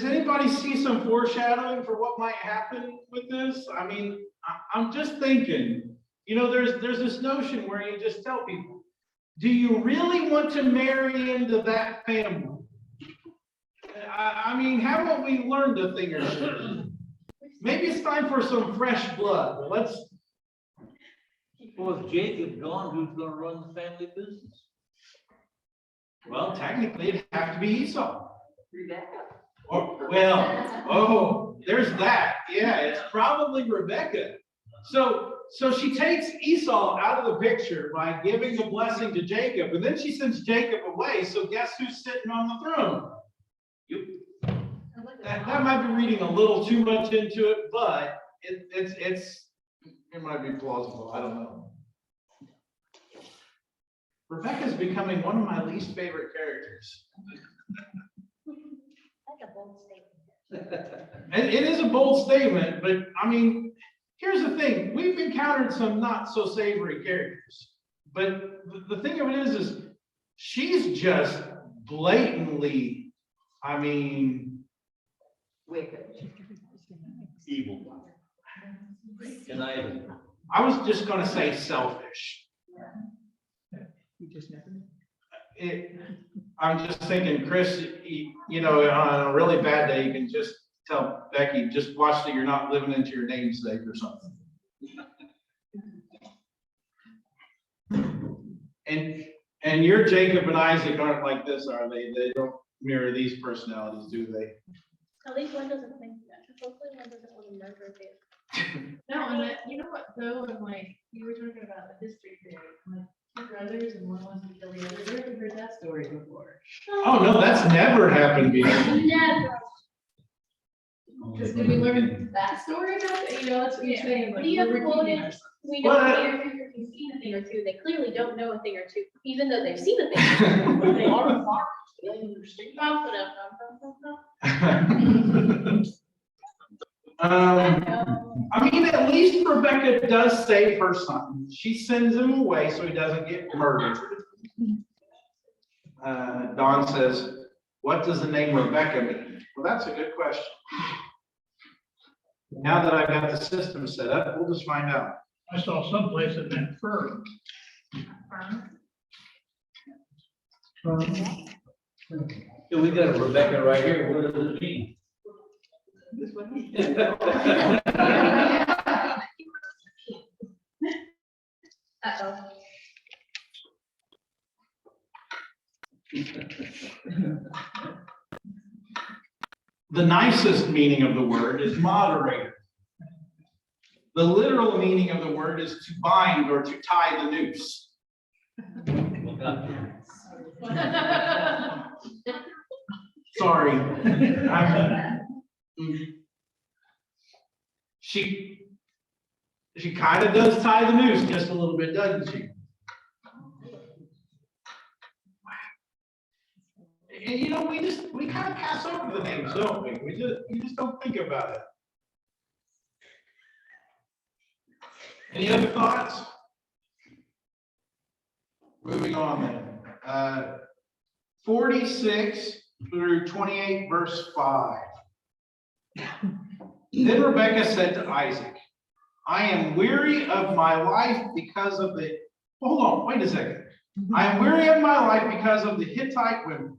B: anybody see some foreshadowing for what might happen with this? I mean, I'm just thinking, there's this notion where you just tell people, do you really want to marry into that family? I mean, haven't we learned a thing or two? Maybe it's time for some fresh blood.
C: Well, if Jacob gone, who's gonna run the family business?
B: Well, technically, it'd have to be Esau.
E: Rebecca.
B: There's that. Yeah, it's probably Rebekah. So she takes Esau out of the picture by giving the blessing to Jacob, and then she sends Jacob away. So guess who's sitting on the throne? That might be reading a little too much into it, but it might be plausible. I don't know. Rebecca's becoming one of my least favorite characters.
K: That's a bold statement.
B: And it is a bold statement, but I mean, here's the thing. We've encountered some not so savory characters, but the thing of it is she's just blatantly, I mean,
E: Wicked.
C: Evil. Conniving.
B: I was just going to say selfish.
H: You just never know.
B: I'm just thinking, Chris, on a really bad day, you can just tell Becky, just watch that you're not living into your namesake or something. And your Jacob and Isaac aren't like this, are they? They don't mirror these personalities, do they?
D: At least one doesn't think that. Hopefully one doesn't want to murder you.
E: No, and you know what, though, I'm like, you were talking about the history theory, like, two brothers and one wants to kill the other, where have you heard that story before?
B: Oh, no, that's never happened before.
D: Never.
E: Because did we learn that story about it? That's what you're saying.
D: But you have
E: we're
D: quoted,
E: repeating ourselves.
D: we know characters who've seen a thing or two. They clearly don't know a thing or two, even though they've seen a thing. or two. They are farmers. They don't understand.
B: Um, I mean, at least Rebecca does save her son. She sends him away so he doesn't get murdered. Don says, what does the name Rebecca mean? Well, that's a good question. Now that I've got the system set up, we'll just find out.
H: I saw someplace that meant fur.
C: Yeah, we got a Rebecca right here, what does it mean?
K: Uh-oh.
B: The nicest meaning of the word is moderator. The literal meaning of the word is to bind or to tie the noose. Sorry. She kind of does tie the noose just a little bit, doesn't she? And you know, we kind of pass over the names, don't we? We just don't think about it. Any other thoughts? Moving on then. 46 through 28, verse 5. Then Rebekah said to Isaac, I am weary of my life because of the, hold on, wait a second. I am weary of my life because of the Hittite women.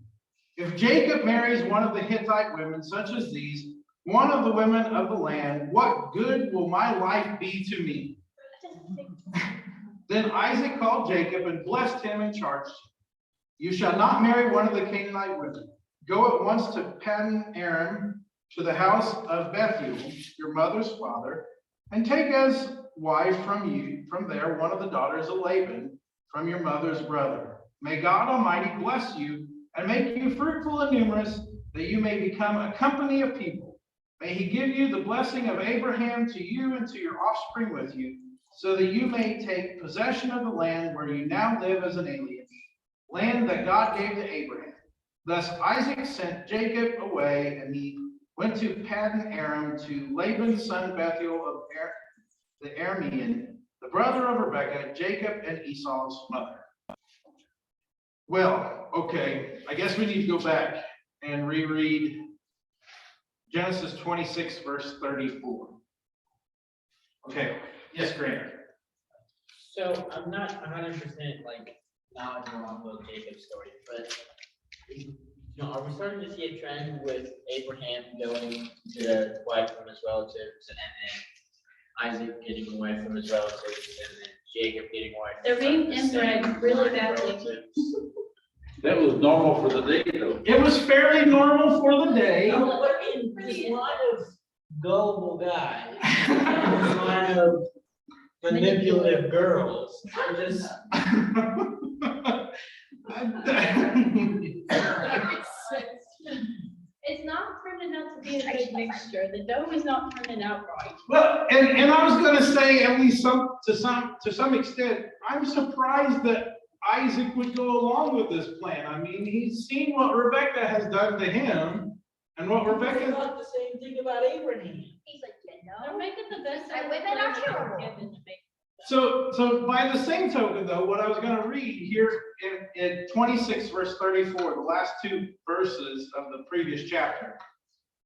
B: If Jacob marries one of the Hittite women, such as these, one of the women of the land, what good will my life be to me? Then Isaac called Jacob and blessed him and charged him, you shall not marry one of the Canaanite women. Go at once to Paddan Aram, to the house of Bethuel, your mother's father, and take as wife from there one of the daughters of Laban, from your mother's brother. May God Almighty bless you and make you fruitful and numerous, that you may become a company of people. May he give you the blessing of Abraham to you and to your offspring with you, so that you may take possession of the land where you now live as an alien, land that God gave to Abraham. Thus Isaac sent Jacob away, and he went to Paddan Aram to Laban, son Bethuel of the Aramean, the brother of Rebekah, Jacob and Esau's mother. Well, okay, I guess we need to go back and reread Genesis 26, verse 34. Okay, yes, Grant.
F: So I'm not 100% like knowledgeable on the Jacob story, but are we starting to see a trend with Abraham going to wife from his relatives and then Isaac getting away from his relatives and then Jacob getting away?
D: They're being inbred really badly.
C: That was normal for the day though.
B: It was fairly normal for the day.
F: No, but I mean, this line of gullible guys, this line of manipulative girls, are just.
D: It's not turning out to be a good mixture. The dough is not turning out right.
B: Well, and I was going to say, at least to some extent, I'm surprised that Isaac would go along with this plan. I mean, he's seen what Rebekah has done to him, and what Rebekah.
F: Not the same thing about Abraham.
K: He's like,
D: They're making the best.
K: I women are terrible.
B: So by the same token, though, what I was going to read here in 26 verse 34, the last two verses of the previous chapter.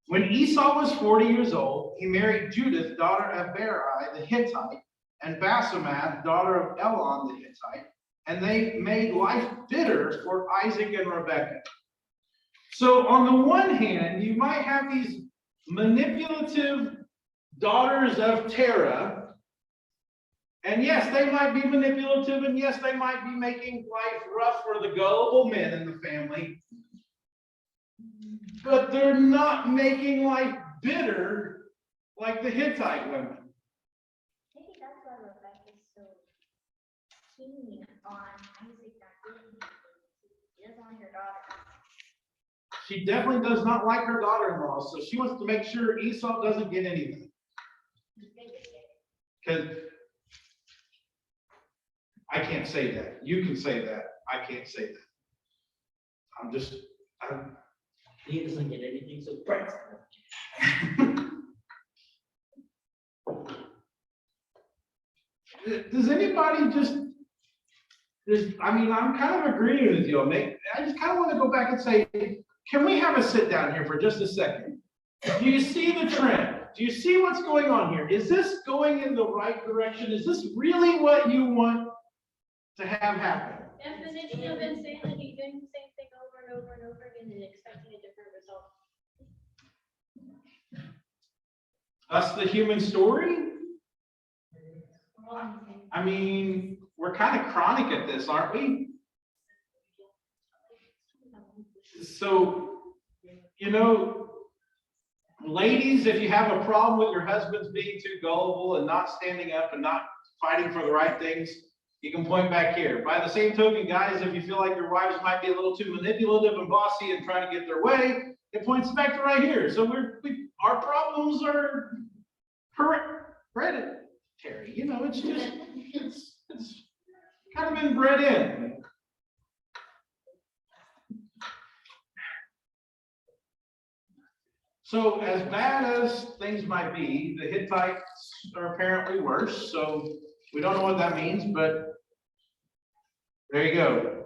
B: When Esau was 40 years old, he married Judith, daughter of Berai the Hittite, and Basemath, daughter of Elon the Hittite, and they made life bitter for Isaac and Rebekah. So on the one hand, you might have these manipulative daughters of Terah. And yes, they might be manipulative, and yes, they might be making life rough for the gullible men in the family. But they're not making life bitter like the Hittite women.
K: Maybe that's why Rebecca's so keen on Isaac not getting anything. She doesn't like her daughter.
B: She definitely does not like her daughter-in-law, so she wants to make sure Esau doesn't get anything. Because I can't say that. You can say that. I can't say that.
F: He doesn't get anything, so Brett.
B: Does anybody I mean, I'm kind of agreeing with you. I just kind of want to go back and say, can we have a sit down here for just a second? Do you see the trend? Do you see what's going on here? Is this going in the right direction? Is this really what you want to have happen?
D: Definition of insanity, doing the same thing over and over and over again and expecting a different result.
B: That's the human story?
D: We're all in the same.
B: I mean, we're kind of chronic at this, aren't we? So, you know, ladies, if you have a problem with your husbands being too gullible and not standing up and not fighting for the right things, you can point back here. By the same token, guys, if you feel like your wives might be a little too manipulative and bossy and trying to get their way, it points back to right here. So our problems are hereditary. You know, it's just, it's kind of been bred in. So as bad as things might be, the Hittites are apparently worse. So we don't know what that means, but there you go.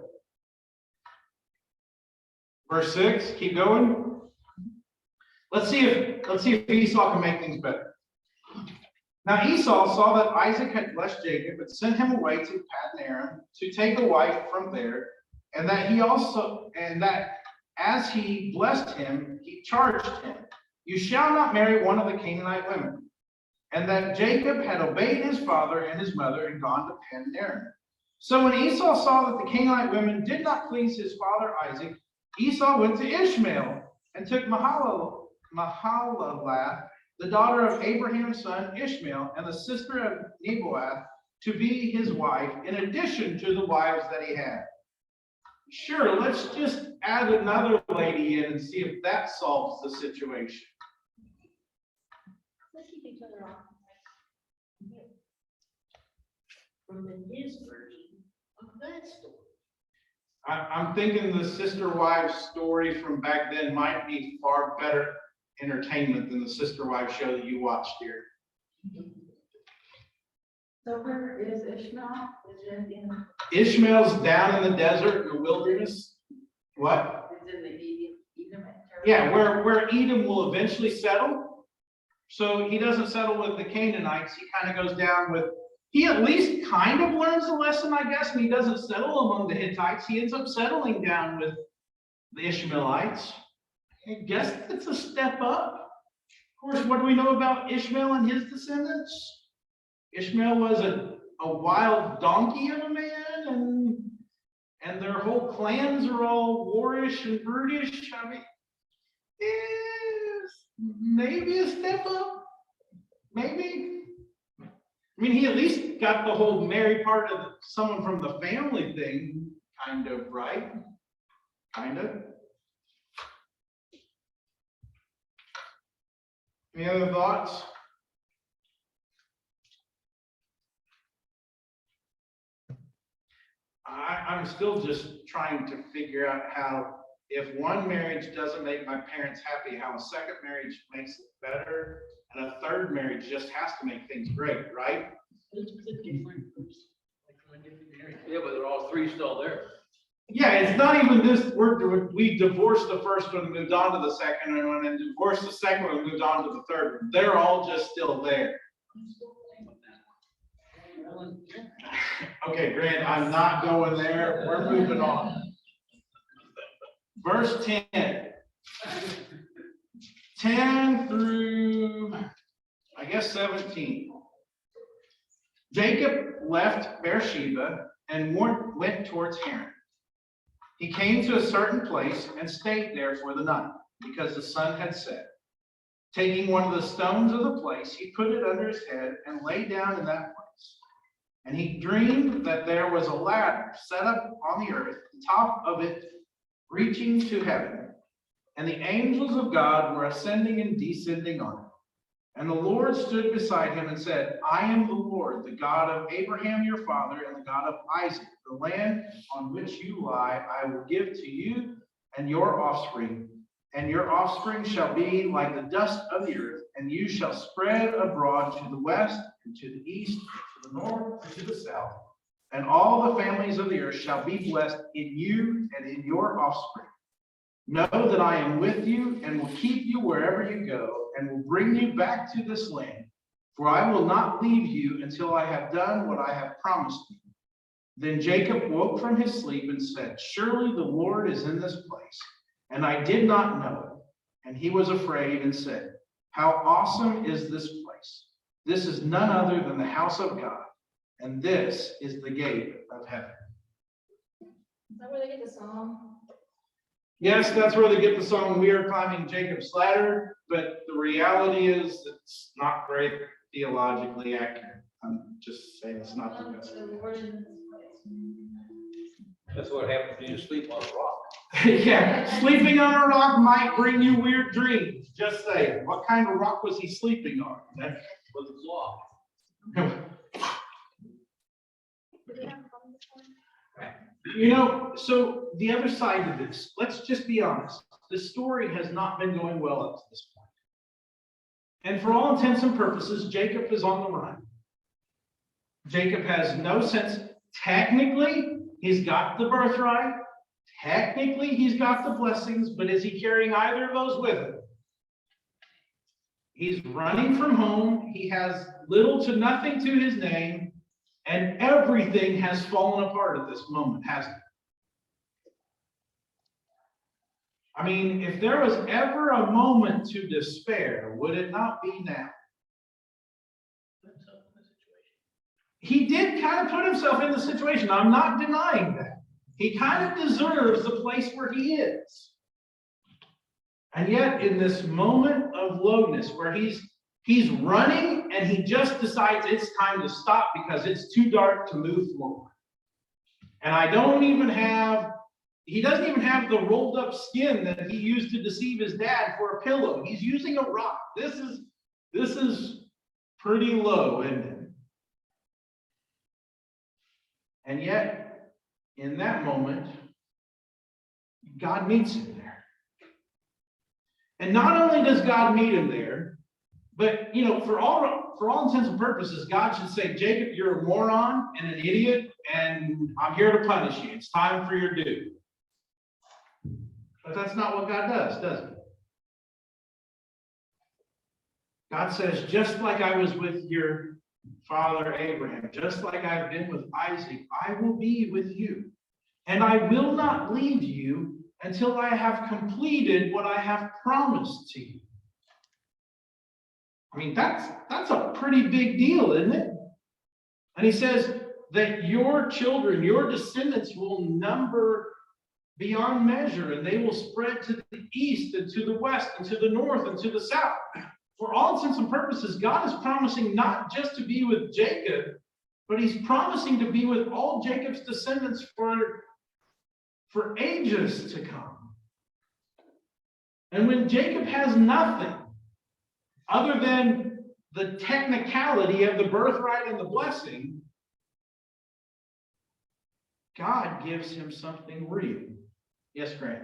B: Verse 6, keep going. Let's see if Esau can make things better. Now Esau saw that Isaac had blessed Jacob and sent him away to Paddan Aram to take a wife from there, and that as he blessed him, he charged him, "You shall not marry one of the Canaanite women." And that Jacob had obeyed his father and his mother and gone to Paddan Aram. So when Esau saw that the Canaanite women did not please his father Isaac, Esau went to Ishmael and took Mahalath, the daughter of Abraham's son Ishmael, and the sister of Nebaioth, to be his wife, in addition to the wives that he had. Sure, let's just add another lady in and see if that solves the situation.
D: Let's keep each other off.
C: From his version of that story.
B: I'm thinking the sister wives story from back then might be far better entertainment than the sister wives show that you watched here.
A: So where is Ishmael? Is it in,
B: Ishmael's down in the desert, in the wilderness. What?
A: is in the Edom?
B: Yeah, where Edom will eventually settle. So he doesn't settle with the Canaanites. He kind of goes down with, he at least kind of learns a lesson, I guess, and he doesn't settle among the Hittites. He ends up settling down with the Ishmaelites. I guess it's a step up. Of course, what do we know about Ishmael and his descendants? Ishmael was a wild donkey of a man, and their whole clans are all warish and brutish. I mean, maybe a step up, maybe. I mean, he at least got the whole marry part of someone from the family thing, kind of, right? Kind of. Any other thoughts? I'm still just trying to figure out how, if one marriage doesn't make my parents happy, how a second marriage makes it better, and a third marriage just has to make things great, right?
C: Yeah, but they're all three still there.
B: Yeah, it's not even this, we divorced the first one and moved on to the second one, and divorced the second one and moved on to the third one. They're all just still there. Okay, Grant, I'm not going there. We're moving on. Verse 10. 10 through, I guess, 17. Jacob left Beersheba and went towards Haran. He came to a certain place and stayed there for the night, because the sun had set. Taking one of the stones of the place, he put it under his head and lay down in that place. And he dreamed that there was a ladder set up on the earth, the top of it reaching to heaven, and the angels of God were ascending and descending on it. And the Lord stood beside him and said, "I am the Lord, the God of Abraham your father, and the God of Isaac. The land on which you lie I will give to you and your offspring shall be like the dust of the earth, and you shall spread abroad to the west, and to the east, and to the north, and to the south. And all the families of the earth shall be blessed in you and in your offspring. Know that I am with you, and will keep you wherever you go, and will bring you back to this land. For I will not leave you until I have done what I have promised you. Then Jacob woke from his sleep and said, surely the Lord is in this place, and I did not know it. And he was afraid and said, how awesome is this place? This is none other than the house of God, and this is the gate of heaven.
G: Is that where they get the song?
B: Yes, that's where they get the song, we are climbing Jacob's ladder, but the reality is it's not very theologically accurate. I'm just saying it's not the best.
G: The Lord is in this place.
C: That's what happens when you sleep on a rock.
B: Yeah, sleeping on a rock might bring you weird dreams. Just saying. What kind of rock was he sleeping on?
C: That was the law.
K: Do we have a phone this one?
B: You know, so the other side of this, let's just be honest. The story has not been going well up to this point. And for all intents and purposes, Jacob is on the run. Jacob has no sense. Technically, he's got the birthright. Technically, he's got the blessings, but is he carrying either of those with him? He's running from home. He has little to nothing to his name, and everything has fallen apart at this moment, hasn't it? I mean, if there was ever a moment to despair, would it not be now? He did kind of put himself in the situation. I'm not denying that. He kind of deserves the place where he is. And yet, in this moment of lowness where he's running and he just decides it's time to stop because it's too dark to move forward. And he doesn't even have the rolled up skin that he used to deceive his dad for a pillow. He's using a rock. This is pretty low, isn't it? And yet, in that moment, God meets him there. And not only does God meet him there, but, you know, for all intents and purposes, God should say, Jacob, you're a moron and an idiot, and I'm here to punish you. It's time for your due. But that's not what God does he? God says, just like I was with your father Abraham, just like I've been with Isaac, I will be with you. And I will not leave you until I have completed what I have promised to you. I mean, that's a pretty big deal, isn't it? And he says that your children, your descendants will number beyond measure, and they will spread to the east and to the west and to the north and to the south. For all intents and purposes, God is promising not just to be with Jacob, but he's promising to be with all Jacob's descendants for ages to come. And when Jacob has nothing other than the technicality of the birthright and the blessing, God gives him something real. Yes, Grant.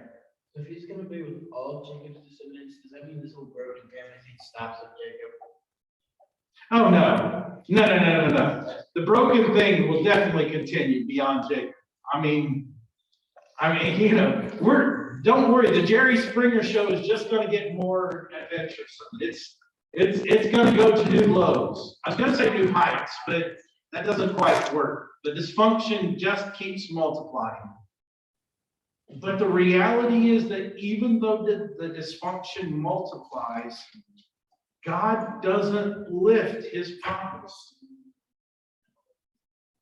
F: If he's gonna be with all Jacob's descendants, does that mean this whole broken family thing stops at Jacob?
B: Oh, no. The broken thing will definitely continue beyond Jacob. I mean, you know, don't worry, the Jerry Springer show is just gonna get more adventuresome. It's gonna go to new lows. I was gonna say new heights, but that doesn't quite work. The dysfunction just keeps multiplying. But the reality is that even though the dysfunction multiplies, God doesn't lift his promise.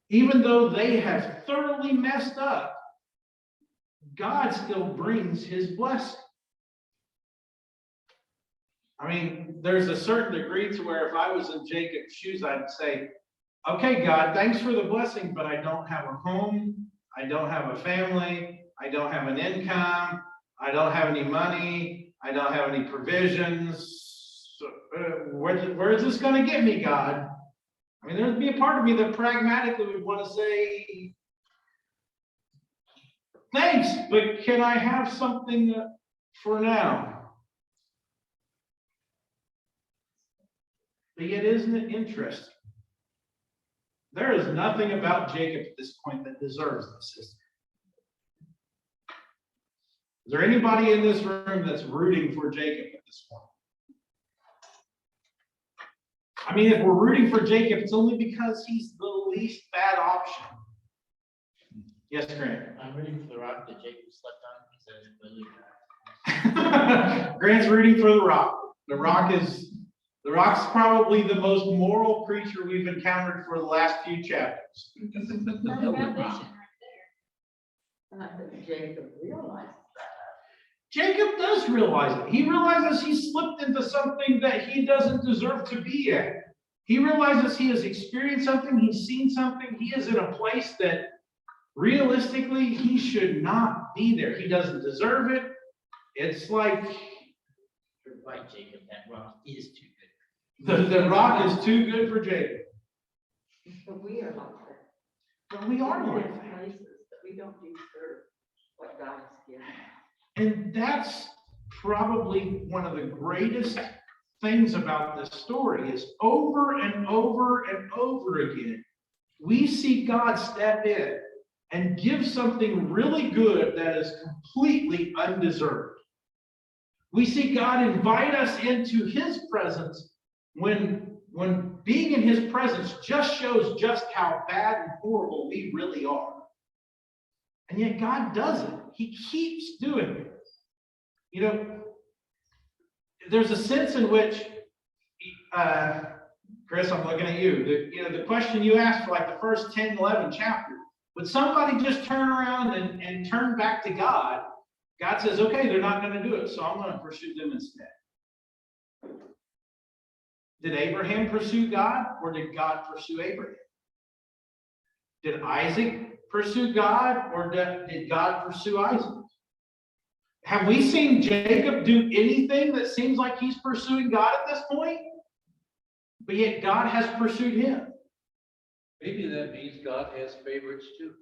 B: Even though they have thoroughly messed up, God still brings his blessing. I mean, there's a certain degree to where if I was in Jacob's shoes, I'd say, okay, God, thanks for the blessing, but I don't have a home. I don't have a family. I don't have an income. I don't have any money. I don't have any provisions. So, where is this going to get me, God? I mean, there'd be a part of me that pragmatically would want to say, thanks, but can I have something for now? But yet, isn't it interesting? There is nothing about Jacob at this point that deserves this, is there? Is there anybody in this room that's rooting for Jacob at this point? I mean, if we're rooting for Jacob, it's only because he's the least bad option. Yes, Grant.
F: I'm rooting for the rock that Jacob slept on because it's really bad.
B: Grant's rooting for the rock. The rock's probably the most moral creature we've encountered for the last few chapters.
G: That's the foundation right there.
J: Jacob realized.
B: Jacob does realize it. He realizes he slipped into something that he doesn't deserve to be in. He realizes he has experienced something, he's seen something, he is in a place that realistically he should not be there. He doesn't deserve it. It's like
F: You're right, Jacob, that rock is too good.
B: the rock is too good for Jacob.
J: But we are like that.
B: But we are like that.
J: Places that we don't deserve what God has given.
B: And that's probably one of the greatest things about this story is over and over and over again, we see God step in and give something really good that is completely undeserved. We see God invite us into his presence when being in his presence just shows just how bad and horrible we really are. And yet God does it. He keeps doing it. You know, there's a sense in which, Chris, I'm looking at you. The question you asked for like the first 10, 11 chapters, would somebody just turn around and turn back to God? God says, okay, they're not going to do it, so I'm going to pursue them instead. Did Abraham pursue God, or did God pursue Abraham? Did Isaac pursue God, or did God pursue Isaac? Have we seen Jacob do anything that seems like he's pursuing God at this point? But yet God has pursued him.
C: Maybe that means God has favorites too.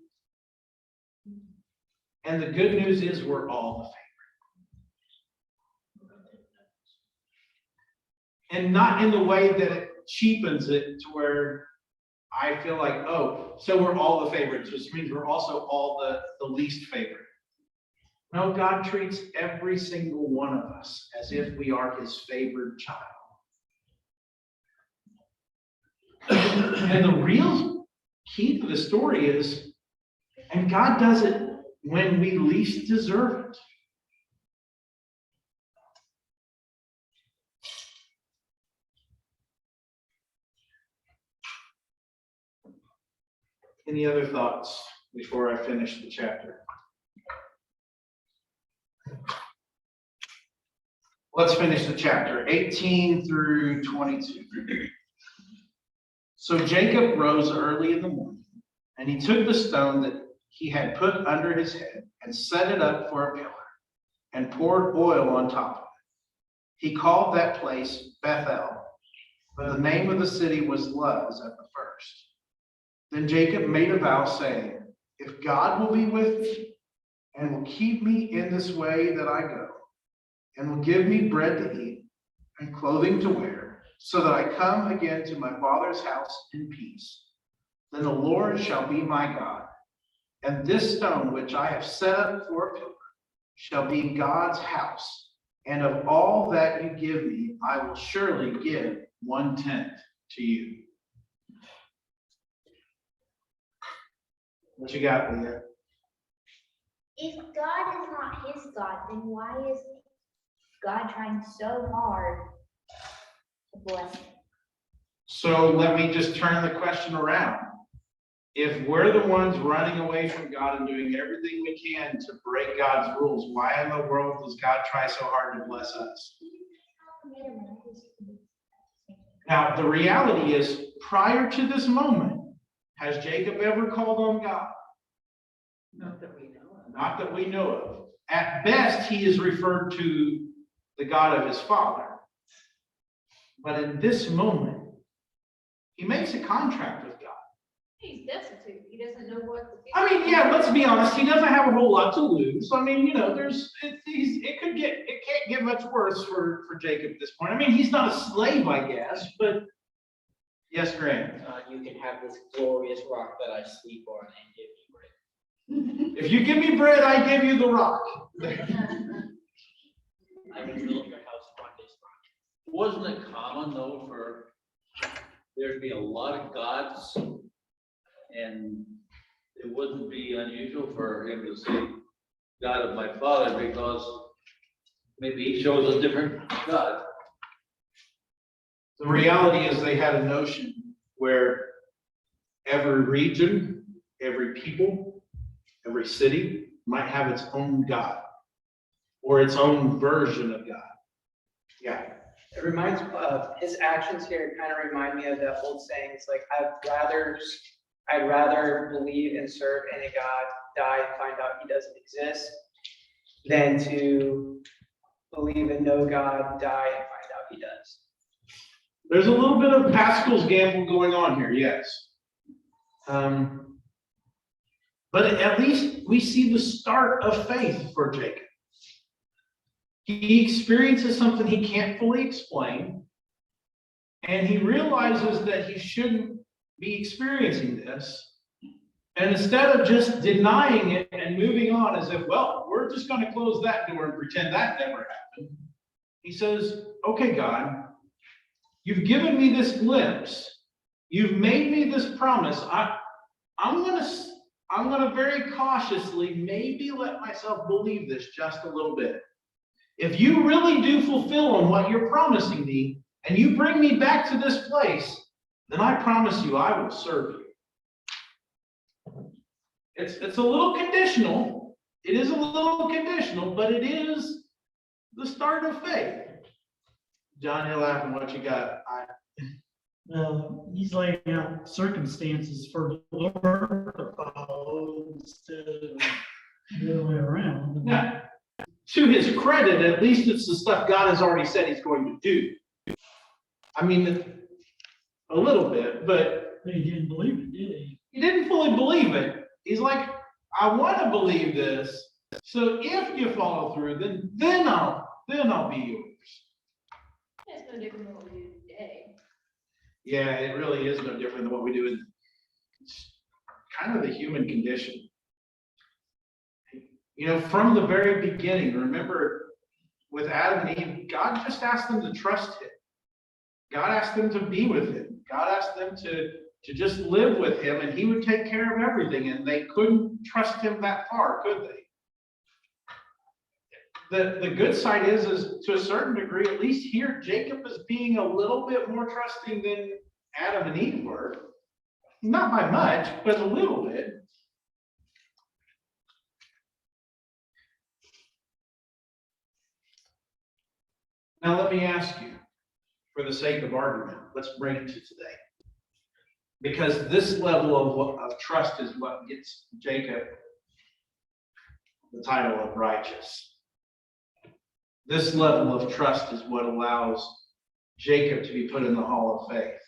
B: And the good news is we're all the favorite. And not in the way that it cheapens it to where I feel like, oh, so we're all the favorites, which means we're also all the least favorite. No, God treats every single one of us as if we are his favored child. And the real key to the story is, and God does it when we least deserve it. Any other thoughts before I finish the chapter? Let's finish the chapter, 18 through 22. So Jacob rose early in the morning, and he took the stone that he had put under his head and set it up for a pillar, and poured oil on top of it. He called that place Bethel, but the name of the city was Luz at the first. Then Jacob made a vow, saying, if God will be with me, and will keep me in this way that I go, and will give me bread to eat and clothing to wear, so that I come again to my father's house in peace, then the Lord shall be my God, and this stone which I have set up for a pillar shall be God's house, and of all that you give me, I will surely give 1/10 to you. What you got, Leah?
K: If God is not his God, then why is God trying so hard to bless him?
B: So let me just turn the question around. If we're the ones running away from God and doing everything we can to break God's rules, why in the world does God try so hard to bless us? Now, the reality is, prior to this moment, has Jacob ever called on God?
J: Not that we know of.
B: Not that we know of. At best, he is referred to the God of his father. But in this moment, he makes a contract with God.
G: He's destitute. He doesn't know what to do.
B: I mean, yeah, let's be honest. He doesn't have a whole lot to lose. I mean, it can't get much worse for Jacob at this point. I mean, he's not a slave, I guess, but Yes, Grant.
F: You can have this glorious rock that I sleep on and give you bread.
B: If you give me bread, I give you the rock.
F: I will build your house on this rock.
C: Wasn't it common though for there'd be a lot of gods? And it wouldn't be unusual for him to say, God of my father, because maybe he shows a different God.
B: The reality is they had a notion where every region, every people, every city might have its own God or its own version of God. Yeah.
L: It reminds his actions here kind of remind me of that old saying. It's like I'd rather believe and serve in a God, die and find out he doesn't exist, than to believe in no God, die and find out he does.
B: There's a little bit of Pascal's gamble going on here, yes. But at least we see the start of faith for Jacob. He experiences something he can't fully explain, and he realizes that he shouldn't be experiencing this. And instead of just denying it and moving on as if, well, we're just going to close that door and pretend that never happened, he says, okay, God, you've given me this glimpse. You've made me this promise. I'm going to very cautiously maybe let myself believe this just a little bit. If you really do fulfill on what you're promising me, and you bring me back to this place, then I promise you I will serve you. It's a little conditional. It is a little conditional, but it is the start of faith. John, you're laughing. What you got?
H: Well, he's laying out circumstances for the Lord to follow instead of the other way around.
B: Now, to his credit, at least it's the stuff God has already said he's going to do. I mean, a little bit, but
H: He didn't believe it, did he?
B: he didn't fully believe it. He's like, I want to believe this. So if you follow through, then I'll be yours.
G: It's no different than what we do today.
B: Yeah, it really is no different than what we do. It's kind of the human condition. You know, from the very beginning, remember with Adam and Eve, God just asked them to trust him. God asked them to be with him. God asked them to just live with him, and he would take care of everything, and they couldn't trust him that far, could they? The good side is to a certain degree, at least here, Jacob is being a little bit more trusting than Adam and Eve were. Not by much, but a little bit. Now let me ask you, for the sake of argument, let's bring it to today. Because this level of trust is what gets Jacob the title of righteous. This level of trust is what allows Jacob to be put in the hall of faith,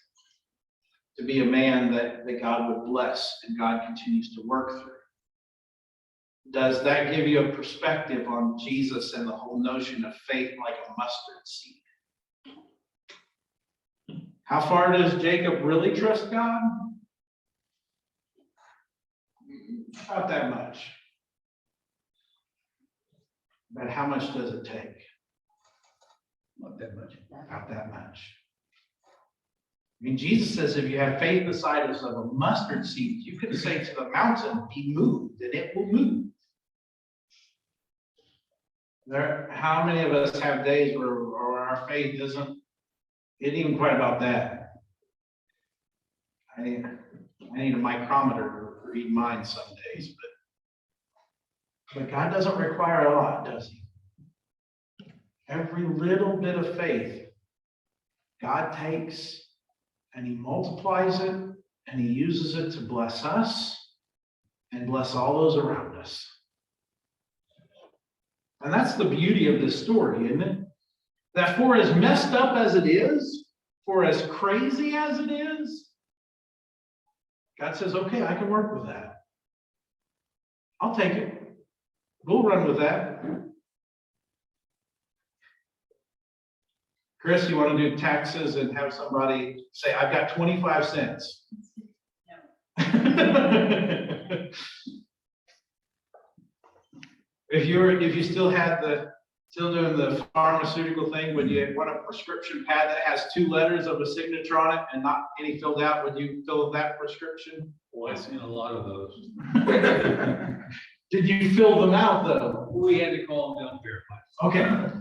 B: to be a man that God would bless and God continues to work through. Does that give you a perspective on Jesus and the whole notion of faith like a mustard seed? How far does Jacob really trust God? Not that much. But how much does it take?
C: Not that much.
B: Not that much. I mean, Jesus says if you have faith the size of a mustard seed, you can say to the mountain, be moved, and it will move. How many of us have days where our faith isn't even quite about that? I need a micrometer to read mine some days, but God doesn't require a lot, does he? Every little bit of faith, God takes and he multiplies it and he uses it to bless us and bless all those around us. And that's the beauty of this story, isn't it? That for as messed up as it is, for as crazy as it is, God says, okay, I can work with that. I'll take it. We'll run with that. Chris, you want to do taxes and have somebody say, I've got 25 cents? If you still doing the pharmaceutical thing, would you want a prescription pad that has 2 letters of a signature on it and not any filled out? Would you fill that prescription?
C: Well, I've seen a lot of those.
B: Did you fill them out though?
C: We had to call them down verified.
B: Okay.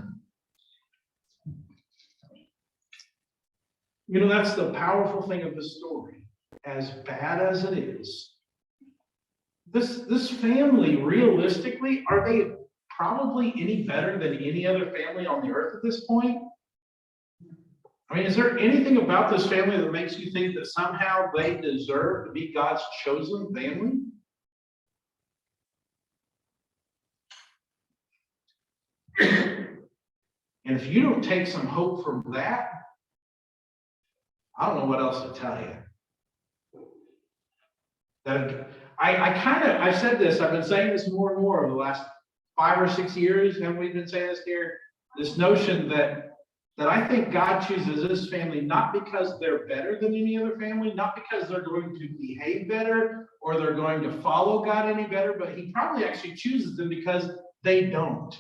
B: You know, that's the powerful thing of this story. As bad as it is, this family, realistically, are they probably any better than any other family on the earth at this point? I mean, is there anything about this family that makes you think that somehow they deserve to be God's chosen family? And if you don't take some hope from that, I don't know what else to tell you. That I've said this, I've been saying this more and more over the last 5 or 6 years, and we've been saying this here, this notion that I think God chooses this family not because they're better than any other family, not because they're going to behave better or they're going to follow God any better, but he probably actually chooses them because they don't.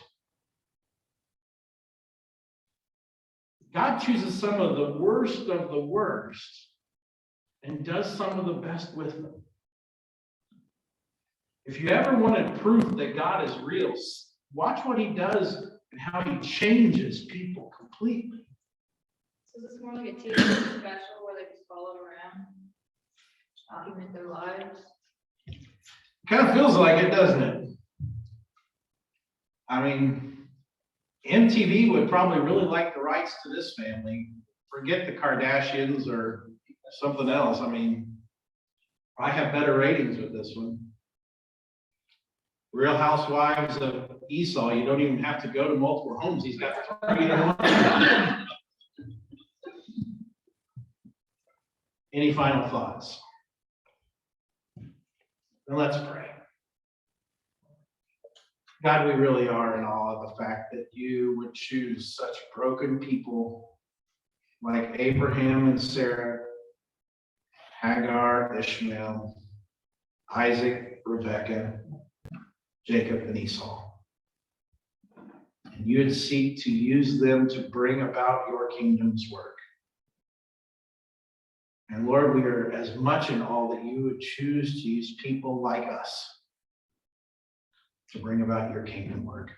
B: God chooses some of the worst and does some of the best with them. If you ever wanted proof that God is real, watch what he does and how he changes people completely.
G: So is this more like a TV special where they just follow around, document their lives?
B: Kind of feels like it, doesn't it? I mean, MTV would probably really like the rights to this family. Forget the Kardashians or something else. I mean, I have better ratings with this one. Real Housewives of Esau, you don't even have to go to multiple homes. He's got 3 in one. Any final thoughts? And let's pray. God, we really are in awe of the fact that you would choose such broken people like Abraham and Sarah, Hagar, Ishmael, Isaac, Rebekah, Jacob, and Esau. And you would seek to use them to bring about your kingdom's work. And Lord, we are as much in awe that you would choose to use people like us to bring about your kingdom work.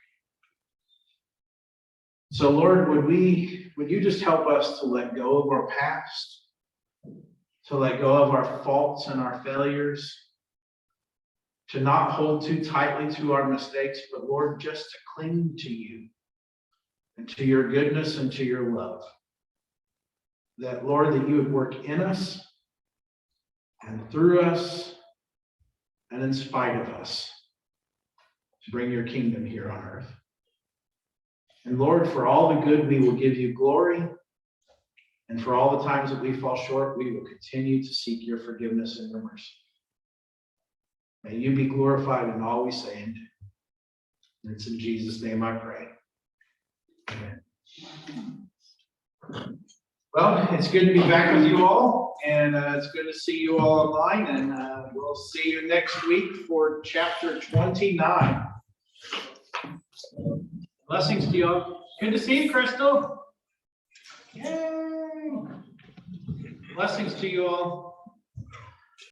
B: So Lord, would you just help us to let go of our past, to let go of our faults and our failures, to not hold too tightly to our mistakes, but Lord, just to cling to you and to your goodness and to your love. That Lord, that you would work in us and through us and in spite of us to bring your kingdom here on earth. And Lord, for all the good, we will give you glory. And for all the times that we fall short, we will continue to seek your forgiveness and your mercy. May you be glorified in all we say and do. And it's in Jesus' name I pray. Amen. Well, it's good to be back with you all, and it's good to see you all online, and we'll see you next week for chapter 29. Blessings to you all. Good to see you, Crystal. Yay. Blessings to you all.